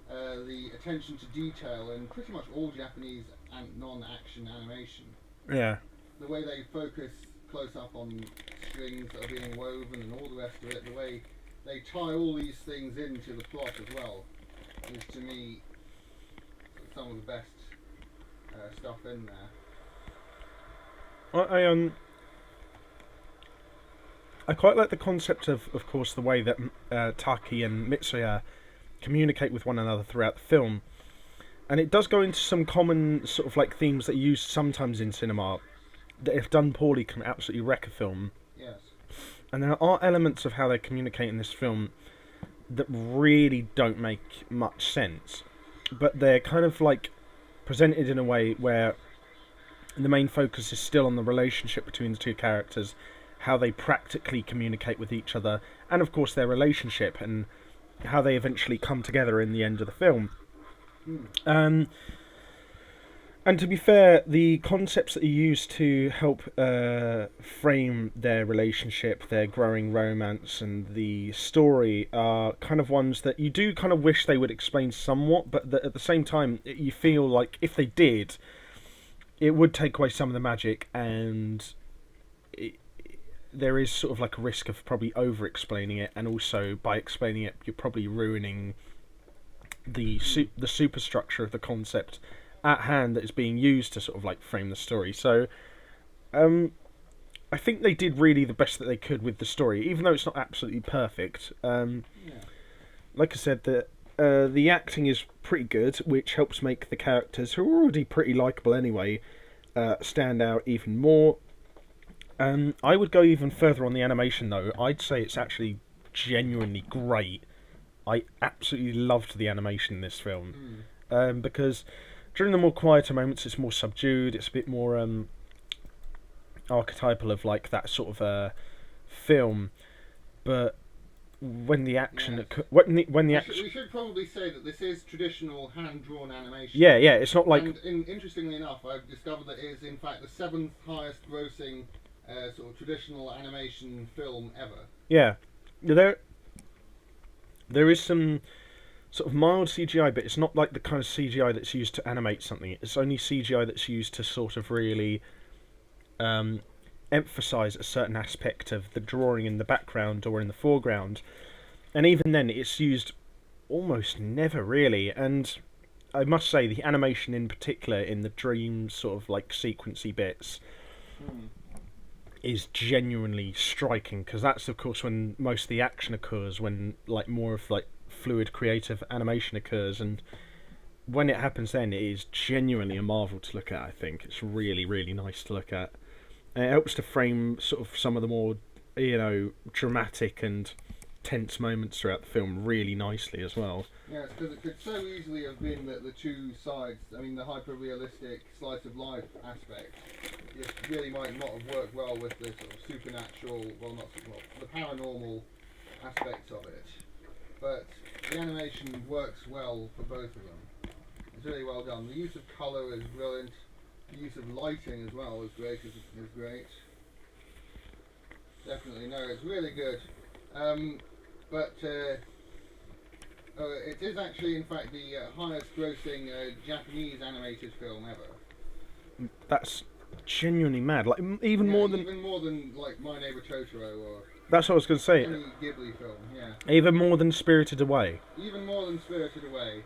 the attention to detail in pretty much all Japanese and non-action animation. Yeah. The way they focus close up on strings that are being woven and all the rest of it, the way they tie all these things into the plot as well, is to me some of the best stuff in there. I quite like the concept of course, the way that Taki and Mitsuya communicate with one another throughout the film, and it does go into some common sort of like themes that are used sometimes in cinema that, if done poorly, can absolutely wreck a film. Yes. And there are elements of how they communicate in this film that really don't make much sense, but they're kind of like presented in a way where the main focus is still on the relationship between the two characters, how they practically communicate with each other, and of course their relationship and how they eventually come together in the end of the film. And to be fair, the concepts that are used to help frame their relationship, their growing romance, and the story are kind of ones that you do kind of wish they would explain somewhat, but that at the same time you feel like if they did, it would take away some of the magic, and there is sort of like a risk of probably over-explaining it, and also by explaining it, you're probably ruining the superstructure of the concept at hand that is being used to sort of like frame the story. So, I think they did really the best that they could with the story, even though it's not absolutely perfect. Like I said, the acting is pretty good, which helps make the characters, who are already pretty likeable anyway, stand out even more. I would go even further on the animation though. I'd say it's actually genuinely great. I absolutely loved the animation in this film, because during the more quieter moments it's more subdued, it's a bit more archetypal of like that sort of film, but when the action we should probably say that this is traditional hand-drawn animation. Yeah, it's not like... And interestingly enough, I've discovered that it is in fact the 7th highest grossing sort of traditional animation film ever. Yeah, there is some sort of mild CGI, but it's not like the kind of CGI that's used to animate something. It's only CGI that's used to sort of really emphasise a certain aspect of the drawing in the background or in the foreground. And even then, it's used almost never really. And I must say, the animation in particular, in the dream sort of like sequency bits, is genuinely striking, because that's of course when most of the action occurs, when like more of like fluid creative animation occurs, and when it happens then it is genuinely a marvel to look at. I think it's really, really nice to look at, and it helps to frame sort of some of the more, dramatic and tense moments throughout the film really nicely as well. Yes, because it could so easily have been that the two sides, the hyper-realistic slice of life aspect, it really might not have worked well with the sort of supernatural, the paranormal aspects of it. But the animation works well for both of them. It's really well done. The use of colour is brilliant. The use of lighting as well is great. Definitely, no, it's really good. It is actually, in fact, the highest grossing Japanese animated film ever. That's genuinely mad. Like even more than like My Neighbor Totoro or... That's what I was going to say. Any Ghibli film, yeah. Even more than Spirited Away. Even more than Spirited Away,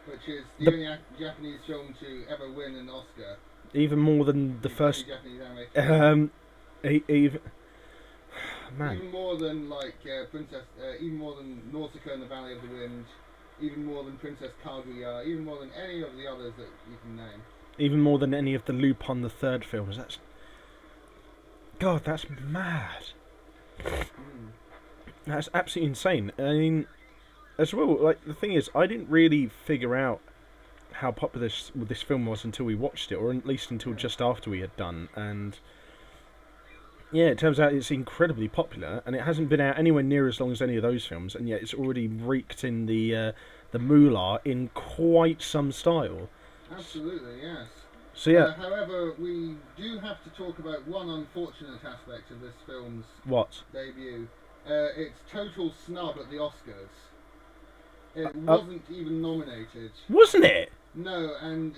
which is the only Japanese film to ever win an Oscar. Even more than the first... Japanese animated even... Man. Even more than like even more than Nausicaa and the Valley of the Wind. even more than Princess Kaguya, even more than any of the others that you can name. Even more than any of the Lupin the Third films. God, that's mad. That's absolutely insane. I mean, as well, like, the thing is, I didn't really figure out how popular this film was until we watched it, or at least until just after we had done. And yeah, it turns out it's incredibly popular, and it hasn't been out anywhere near as long as any of those films, and yet it's already reeked in the moolah in quite some style. Absolutely, yes. So yeah, however, we do have to talk about one unfortunate aspect of this film's what? debut. Its total snub at the Oscars. It wasn't even nominated. Wasn't it? No, and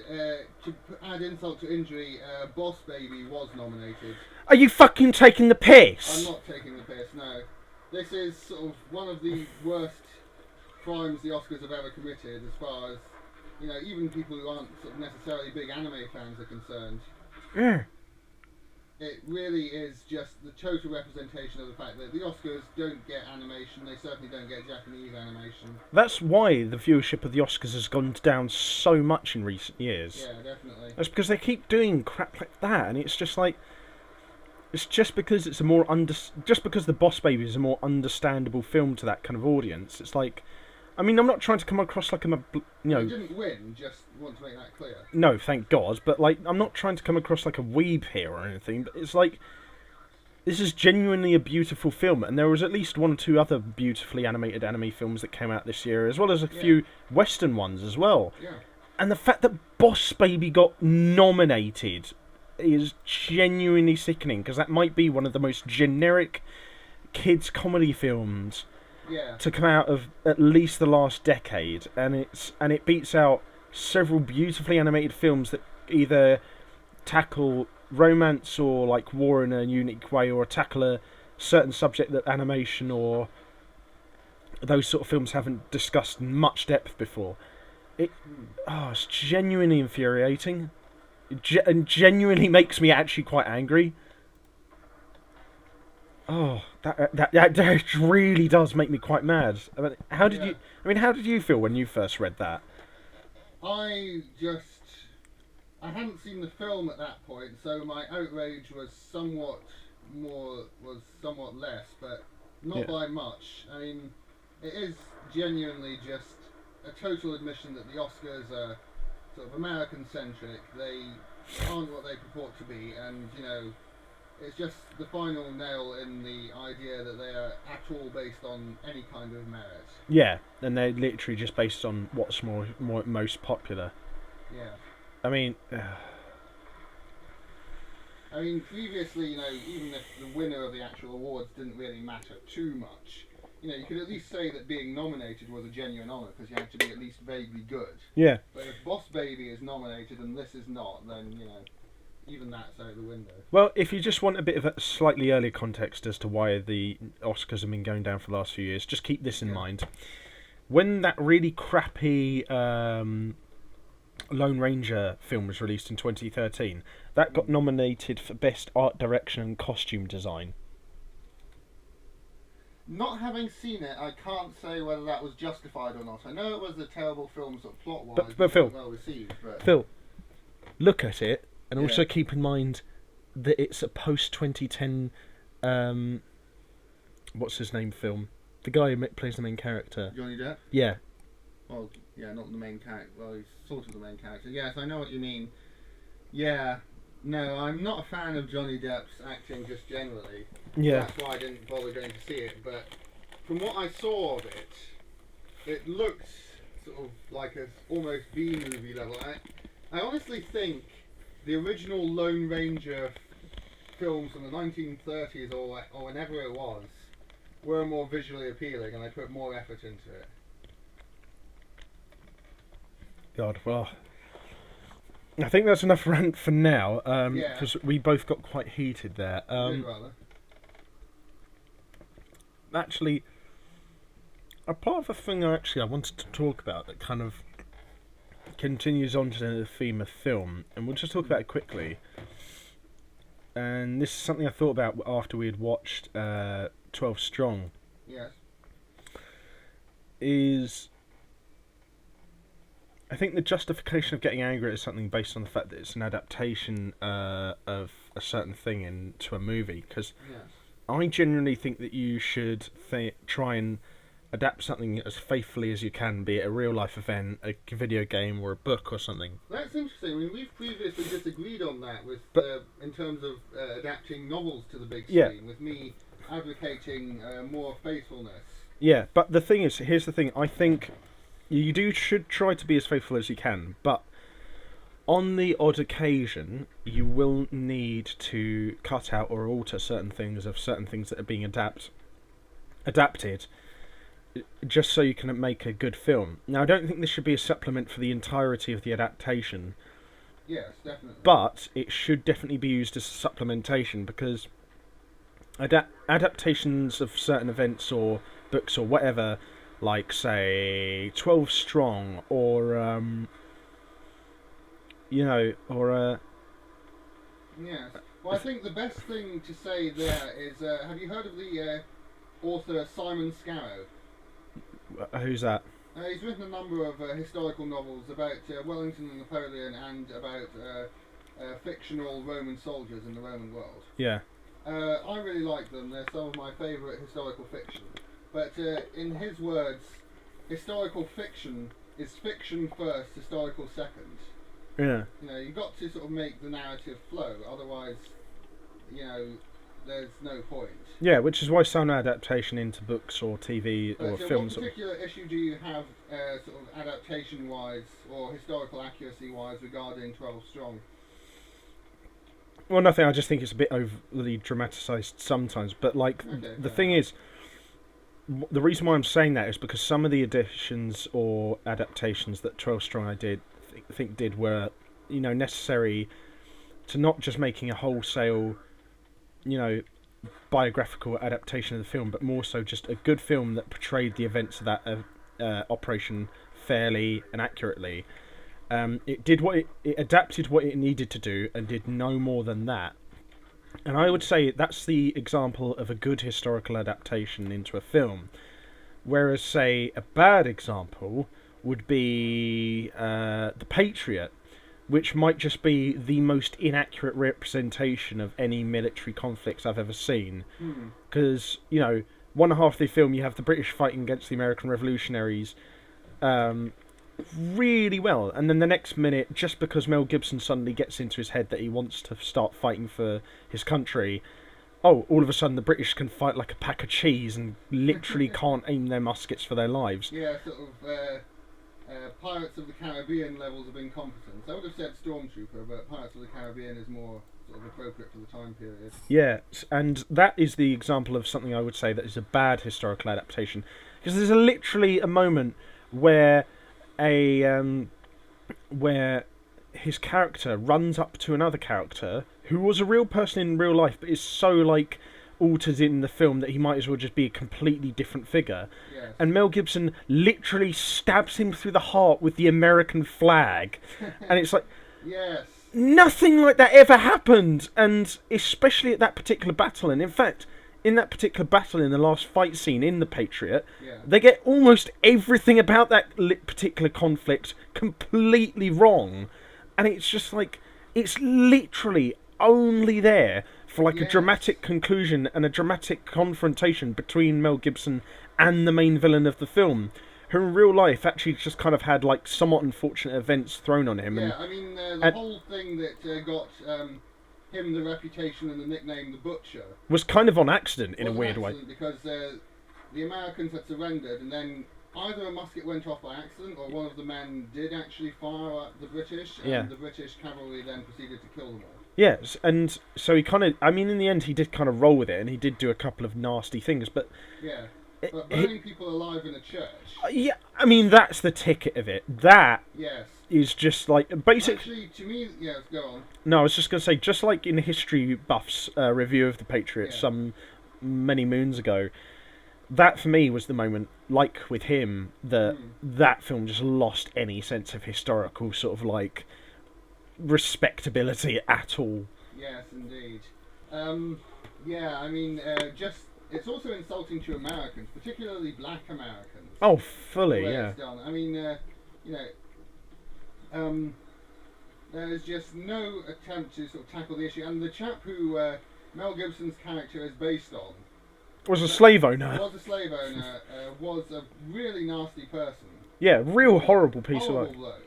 to add insult to injury, Boss Baby was nominated. Are you fucking taking the piss? I'm not taking the piss, no. This is sort of one of the worst crimes the Oscars have ever committed, as far as, you know, even people who aren't sort of necessarily big anime fans are concerned. Yeah. It really is just the total representation of the fact that the Oscars don't get animation, they certainly don't get Japanese animation. That's why the viewership of the Oscars has gone down so much in recent years. Yeah, definitely. That's because they keep doing crap like that, and it's just like... It's just because it's just because The Boss Baby is a more understandable film to that kind of audience. It's like... I mean, I'm not trying to come across like I'm a... You know... It didn't win, just want to make that clear. No, thank God, but like, I'm not trying to come across like a weeb here or anything, but it's like... This is genuinely a beautiful film, and there was at least one or two other beautifully animated anime films that came out this year, as well as a few Western ones as well. Yeah. And the fact that Boss Baby got nominated is genuinely sickening, because that might be one of the most generic kids' comedy films to come out of at least the last decade, and it beats out several beautifully animated films that either tackle romance or like war in a unique way, or tackle a certain subject that animation or those sort of films haven't discussed in much depth before. It's genuinely infuriating. And genuinely makes me actually quite angry. Oh, that really does make me quite mad. I mean, how did you feel when you first read that? I hadn't seen the film at that point, so my outrage was somewhat less, but not by much. I mean, it is genuinely just a total admission that the Oscars are sort of American-centric. They aren't what they purport to be, and, you know, it's just the final nail in the idea that they are at all based on any kind of merit. Yeah, and they're literally just based on what's most popular. Yeah. I mean... previously, you know, even if the winner of the actual awards didn't really matter too much, you know, you could at least say that being nominated was a genuine honour, because you had to be at least vaguely good. Yeah. But if Boss Baby is nominated and this is not, then, you know, even that's out the window. Well, if you just want a bit of a slightly earlier context as to why the Oscars have been going down for the last few years, just keep this in mind. When that really crappy Lone Ranger film was released in 2013, that got nominated for Best Art Direction and Costume Design. Not having seen it, I can't say whether that was justified or not. I know it was a terrible film, sort of plot-wise, but Phil, well received. But Phil, look at it, and also keep in mind that it's a post-2010, what's his name film? The guy who plays the main character. Johnny Depp? Yeah. Well, yeah, not the main character. Well, he's sort of the main character. Yes, I know what you mean. Yeah. No, I'm not a fan of Johnny Depp's acting just generally. Yeah. That's why I didn't bother going to see it. But from what I saw of it, it looked sort of like a almost B-movie level. I honestly think the original Lone Ranger films from the 1930s or whenever it was were more visually appealing, and I put more effort into it. God, well, I think that's enough rant for now, because we both got quite heated there. Actually, a part of the thing I wanted to talk about that kind of continues on to the theme of film, and we'll just talk about it quickly. And this is something I thought about after we had watched 12 Strong. Yes. Is I think the justification of getting angry is something based on the fact that it's an adaptation of a certain thing into a movie. Because Yes. I genuinely think that you should try and adapt something as faithfully as you can, be it a real life event, a video game, or a book or something. That's interesting. I mean, we've previously disagreed on that with in terms of adapting novels to the big screen. With me advocating more faithfulness. Yeah, but the thing is, here's the thing. I think should try to be as faithful as you can, but on the odd occasion, you will need to cut out or alter certain things that are being adapted, just so you can make a good film. Now, I don't think this should be a supplement for the entirety of the adaptation. Yes, definitely. But it should definitely be used as a supplementation, because adaptations of certain events or books or whatever, like, say, 12 Strong, or, Yes. Well, I think the best thing to say there is, have you heard of the author Simon Scarrow? Who's that? He's written a number of historical novels about Wellington and Napoleon, and about fictional Roman soldiers in the Roman world. Yeah. I really like them. They're some of my favourite historical fiction. But in his words, historical fiction is fiction first, historical second. Yeah. You've got to sort of make the narrative flow, otherwise, there's no point. Yeah, which is why some adaptation into books or TV or films. What particular issue do you have, sort of adaptation-wise or historical accuracy-wise, regarding 12 Strong? Well, nothing. I just think it's a bit overly dramatised sometimes. But the thing is, the reason why I'm saying that is because some of the additions or adaptations that 12 Strong I think did were, necessary to not just making a wholesale, biographical adaptation of the film, but more so just a good film that portrayed the events of that operation fairly and accurately. It did it adapted what it needed to do and did no more than that. And I would say that's the example of a good historical adaptation into a film. Whereas, say, a bad example would be The Patriot, which might just be the most inaccurate representation of any military conflicts I've ever seen. Because, one half of the film you have the British fighting against the American revolutionaries really well, and then the next minute, just because Mel Gibson suddenly gets into his head that he wants to start fighting for his country, all of a sudden the British can fight like a pack of cheese and literally can't aim their muskets for their lives. Yeah, sort of Pirates of the Caribbean levels of incompetence. I would have said Stormtrooper, but Pirates of the Caribbean is more sort of appropriate for the time period. Yeah, and that is the example of something I would say that is a bad historical adaptation, because there's literally a moment where where his character runs up to another character who was a real person in real life, but is so altered in the film that he might as well just be a completely different figure. Yes. And Mel Gibson literally stabs him through the heart with the American flag, and it's like, yes, nothing like that ever happened. And especially at that particular battle, and in fact, in that particular battle, in the last fight scene in The Patriot, they get almost everything about that particular conflict completely wrong. And it's just it's literally only there for a dramatic conclusion and a dramatic confrontation between Mel Gibson and the main villain of the film, who in real life actually just kind of had somewhat unfortunate events thrown on him. Yeah, the whole thing that got him the reputation and the nickname The Butcher was kind of on accident in a weird way. Because the Americans had surrendered, and then either a musket went off by accident or one of the men did actually fire at the British, and the British cavalry then proceeded to kill them all. Yes, and so he kind of, in the end he did kind of roll with it, and he did do a couple of nasty things, but... Yeah, but burning people alive in a church... yeah, that's the ticket of it. That... Yes. Is just Actually, to me, yes, go on. No, I was just going to say, just like in History Buff's review of The Patriot some many moons ago, that for me was the moment, like with him, that film just lost any sense of historical sort of respectability at all. Yes, indeed. It's also insulting to Americans, particularly black Americans. Oh, fully, It's done. there is just no attempt to sort of tackle the issue. And the chap who Mel Gibson's character is based on Was a slave owner. Was a really nasty person. Yeah, real horrible piece of work. Bloke.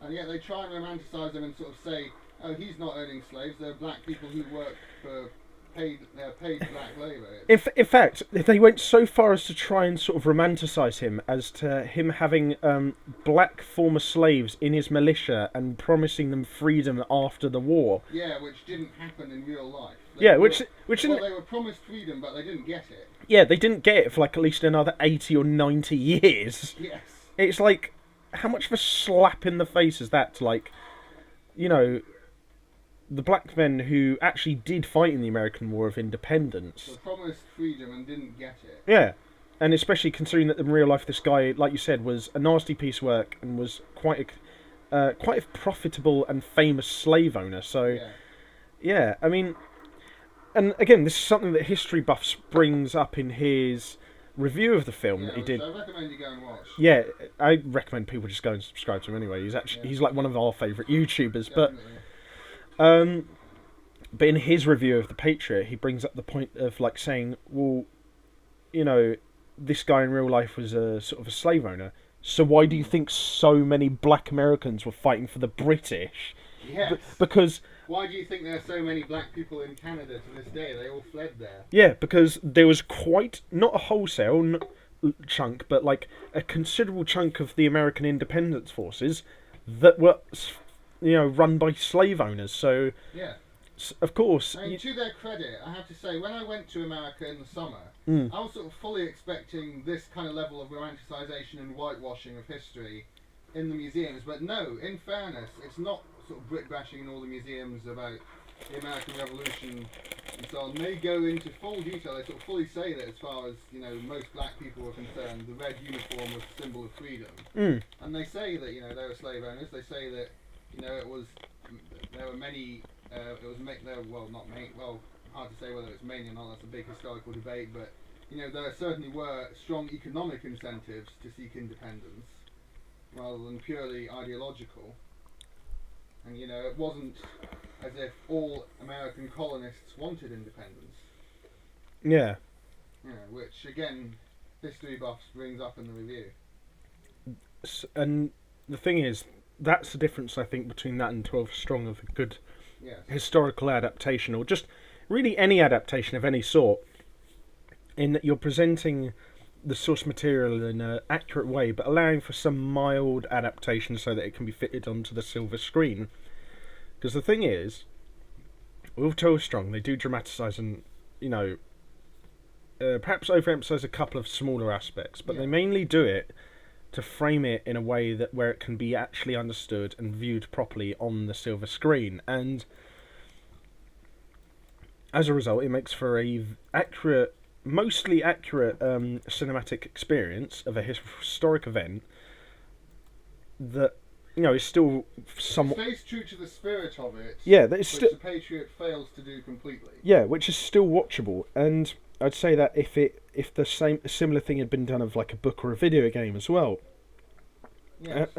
And yet they try and romanticise him and sort of say, oh, he's not owning slaves, they're black people who work for paid black labour. In fact, they went so far as to try and sort of romanticise him as to him having black former slaves in his militia and promising them freedom after the war. Yeah, which didn't happen in real life. They they were promised freedom, but they didn't get it. Yeah, they didn't get it for like at least another 80 or 90 years. Yes. It's like, how much of a slap in the face is that to, like, you know, the black men who actually did fight in the American War of Independence. They promised freedom and didn't get it. Yeah, and especially considering that in real life this guy, like you said, was a nasty piece of work and was quite a profitable and famous slave owner. So, yeah, I mean, and again, this is something that History Buffs brings up in his review of the film that he did. I recommend you go and watch. Yeah, I recommend people just go and subscribe to him anyway. He's like one of our favourite YouTubers, Definitely. But in his review of The Patriot, he brings up the point of like saying, well, you know, this guy in real life was a sort of a slave owner. So why do you think so many black Americans were fighting for the British? Yes. Because why do you think there are so many black people in Canada to this day? They all fled there. Yeah, because there was quite not a wholesale chunk, but like a considerable chunk of the American independence forces that were, you know, run by slave owners. So yeah. Of course. I mean, to their credit, I have to say, when I went to America in the summer, I was sort of fully expecting this kind of level of romanticisation and whitewashing of history in the museums. But no, in fairness, it's not sort of brick-bashing in all the museums about the American Revolution and so on. They go into full detail. They sort of fully say that as far as, you know, most black people were concerned, the red uniform was a symbol of freedom. And they say that, you know, they were slave owners. They say that, you know, there were many... hard to say whether it's mainly or not, that's a big historical debate, but, you know, there certainly were strong economic incentives to seek independence, rather than purely ideological. And, you know, it wasn't as if all American colonists wanted independence. Yeah. Yeah, which, again, History Buffs brings up in the review. And the thing is, that's the difference, I think, between that and 12 Strong of a good historical adaptation, or just really any adaptation of any sort, in that you're presenting the source material in an accurate way, but allowing for some mild adaptation so that it can be fitted onto the silver screen. Because the thing is, with 12 Strong, they do dramatise and, you know, perhaps overemphasise a couple of smaller aspects, but they mainly do it to frame it in a way that where it can be actually understood and viewed properly on the silver screen, and as a result, it makes for a mostly accurate cinematic experience of a historic event that, you know, is still somewhat... It stays true to the spirit of it, yeah, that is which the Patriot fails to do completely. Yeah, which is still watchable, and I'd say that if a similar thing had been done of like a book or a video game as well, yes.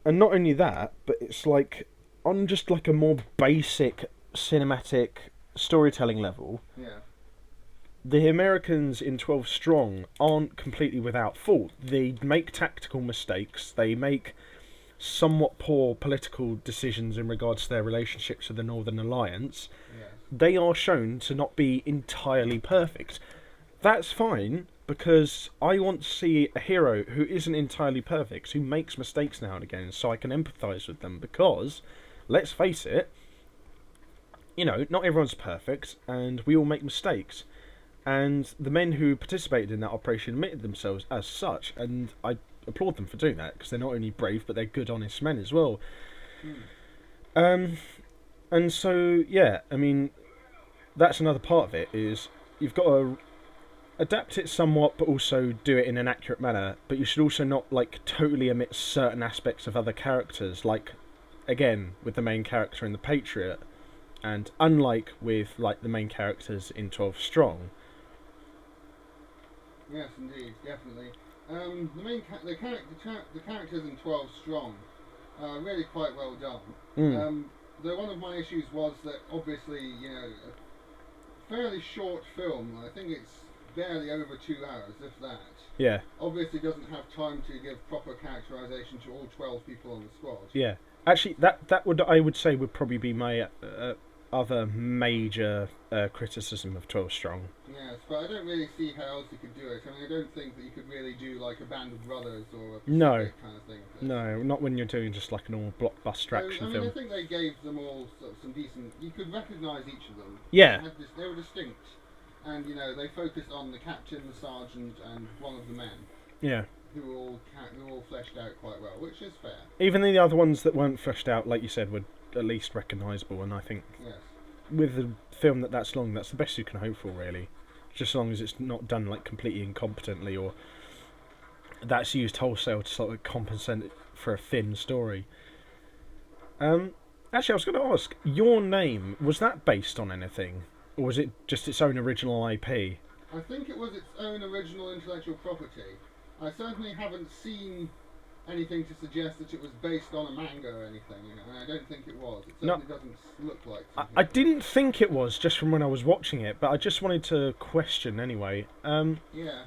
And not only that, but it's like on just like a more basic cinematic storytelling level, the Americans in 12 Strong aren't completely without fault. They make tactical mistakes. They make somewhat poor political decisions in regards to their relationships with the Northern Alliance. They are shown to not be entirely perfect. That's fine, because I want to see a hero who isn't entirely perfect, who makes mistakes now and again, so I can empathise with them, because, let's face it, you know, not everyone's perfect, and we all make mistakes. And the men who participated in that operation admitted themselves as such, and I applaud them for doing that, because they're not only brave, but they're good, honest men as well. And so, yeah, I mean, that's another part of it, is you've got to adapt it somewhat, but also do it in an accurate manner, but you should also not, like, totally omit certain aspects of other characters, like, again, with the main character in The Patriot, and unlike with, like, the main characters in 12 Strong. Yes, indeed, definitely. The characters in 12 Strong are really quite well done. Mm. One of my issues was that obviously, a fairly short film. I think it's barely over 2 hours, if that. Yeah. Obviously doesn't have time to give proper characterization to all 12 people on the squad. Yeah. Actually, that would, I would say, would probably be my other major criticism of 12 Strong. Yes, but I don't really see how else you could do it. I mean, I don't think that you could really do like a Band of Brothers or a No. kind of thing. No, not when you're doing just like a normal blockbuster action film. I think they gave them all sort of some decent. You could recognise each of them. Yeah. They were distinct, and they focused on the captain, the sergeant, and one of the men. Yeah. Who were all fleshed out quite well, which is fair. Even the other ones that weren't fleshed out, like you said, were at least recognisable, and I think yes. With a film that's long, that's the best you can hope for, really. Just as long as it's not done like completely incompetently, or that's used wholesale to sort of compensate for a thin story. Actually, I was going to ask, your name, was that based on anything, or was it just its own original IP? I think it was its own original intellectual property. I certainly haven't seen anything to suggest that it was based on a manga or anything, and I don't think it was. It certainly doesn't look like something. I didn't think it was, just from when I was watching it, but I just wanted to question anyway. Yeah.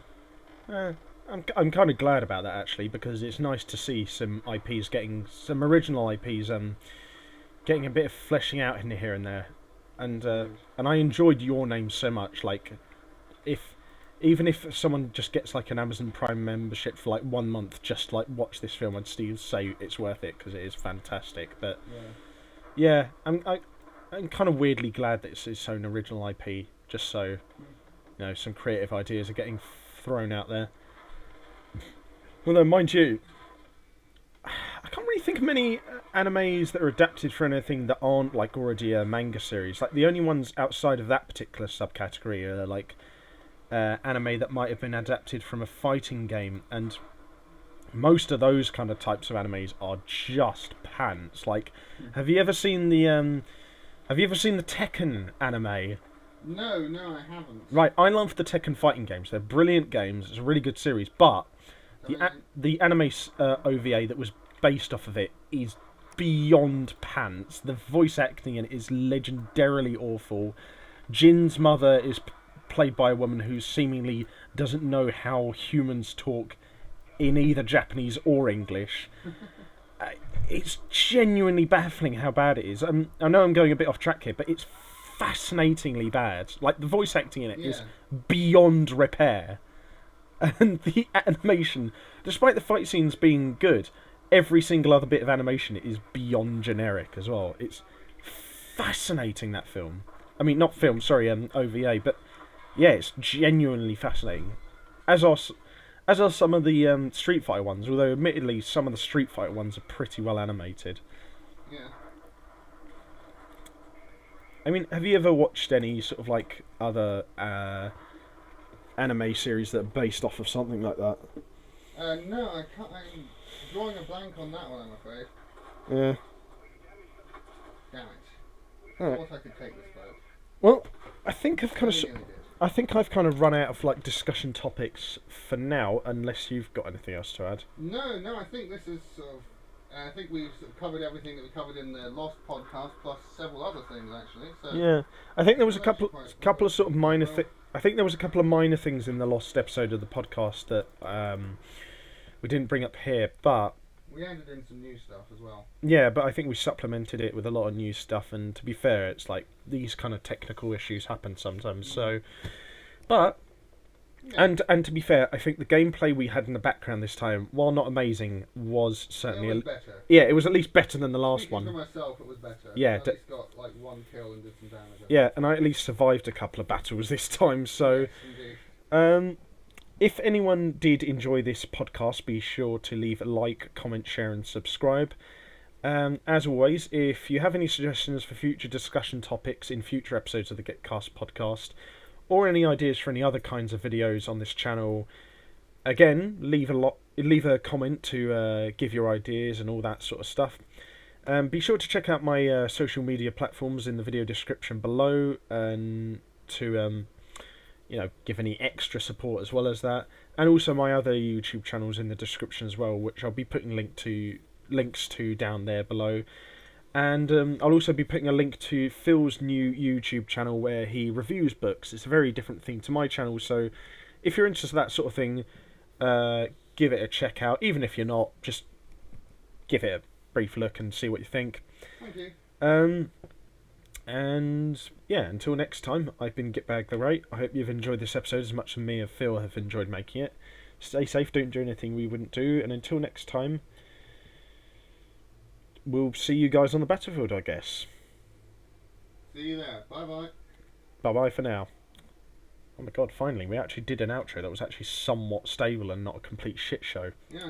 I'm kind of glad about that, actually, because it's nice to see some IPs some original IPs getting a bit of fleshing out in here and there, and I enjoyed Your Name so much. Like, even if someone just gets like an Amazon Prime membership for like 1 month, just like watch this film, I'd still say it's worth it because it is fantastic. But yeah, I'm kind of weirdly glad that it's its own original IP, just so some creative ideas are getting thrown out there. Although, mind you, I can't really think of many animes that are adapted for anything that aren't like already a manga series. Like the only ones outside of that particular subcategory are like anime that might have been adapted from a fighting game, and most of those kind of types of animes are just pants. Like, have you ever seen the Tekken anime? No, I haven't. Right, I love the Tekken fighting games. They're brilliant games. It's a really good series, but the anime OVA that was based off of it is beyond pants. The voice acting in it is legendarily awful. Jin's mother is played by a woman who seemingly doesn't know how humans talk in either Japanese or English. It's genuinely baffling how bad it is. I know I'm going a bit off track here, but it's fascinatingly bad. Like, the voice acting in it is beyond repair. And the animation, despite the fight scenes being good, every single other bit of animation is beyond generic as well. It's fascinating, that film. I mean, not film, sorry, OVA, but yeah, it's genuinely fascinating. As are some of the Street Fighter ones, although admittedly some of the Street Fighter ones are pretty well animated. Yeah. I mean, have you ever watched any sort of like other anime series that are based off of something like that? No, I can't. I'm drawing a blank on that one, I'm afraid. Yeah. Damn it. All right. I thought I could take this boat. Well, I think I've kind of run out of like discussion topics for now, unless you've got anything else to add. No, I think this is sort of. I think we've sort of covered everything that we covered in the Lost podcast, plus several other things actually. So yeah, I think there was a couple of sort of minor I think there was a couple of minor things in the Lost episode of the podcast that we didn't bring up here, but we added in some new stuff as well. Yeah, but I think we supplemented it with a lot of new stuff, and to be fair, it's like these kind of technical issues happen sometimes. So, but and to be fair, I think the gameplay we had in the background this time, while not amazing, was certainly better. Yeah, it was at least better than the last one. For myself, it was better. Yeah, I at least got like 1 kill and did some damage. Yeah, and I at least survived a couple of battles this time. So, yes, if anyone did enjoy this podcast, be sure to leave a like, comment, share, and subscribe. As always, if you have any suggestions for future discussion topics in future episodes of the Gitcast podcast, or any ideas for any other kinds of videos on this channel, again, leave a comment to give your ideas and all that sort of stuff. Be sure to check out my social media platforms in the video description below, and to give any extra support as well as that. And also my other YouTube channels in the description as well, which I'll be putting links to down there below. And I'll also be putting a link to Phil's new YouTube channel where he reviews books. It's a very different thing to my channel, so if you're interested in that sort of thing, give it a check out. Even if you're not, just give it a brief look and see what you think. Thank you. And yeah, until next time, I've been Gitbag the Right. I hope you've enjoyed this episode as much as me and Phil have enjoyed making it. Stay safe, don't do anything we wouldn't do, and until next time, we'll see you guys on the battlefield, I guess. See you there. Bye-bye. Bye-bye for now. Oh my god, finally, we actually did an outro that was actually somewhat stable and not a complete shit show. Yeah.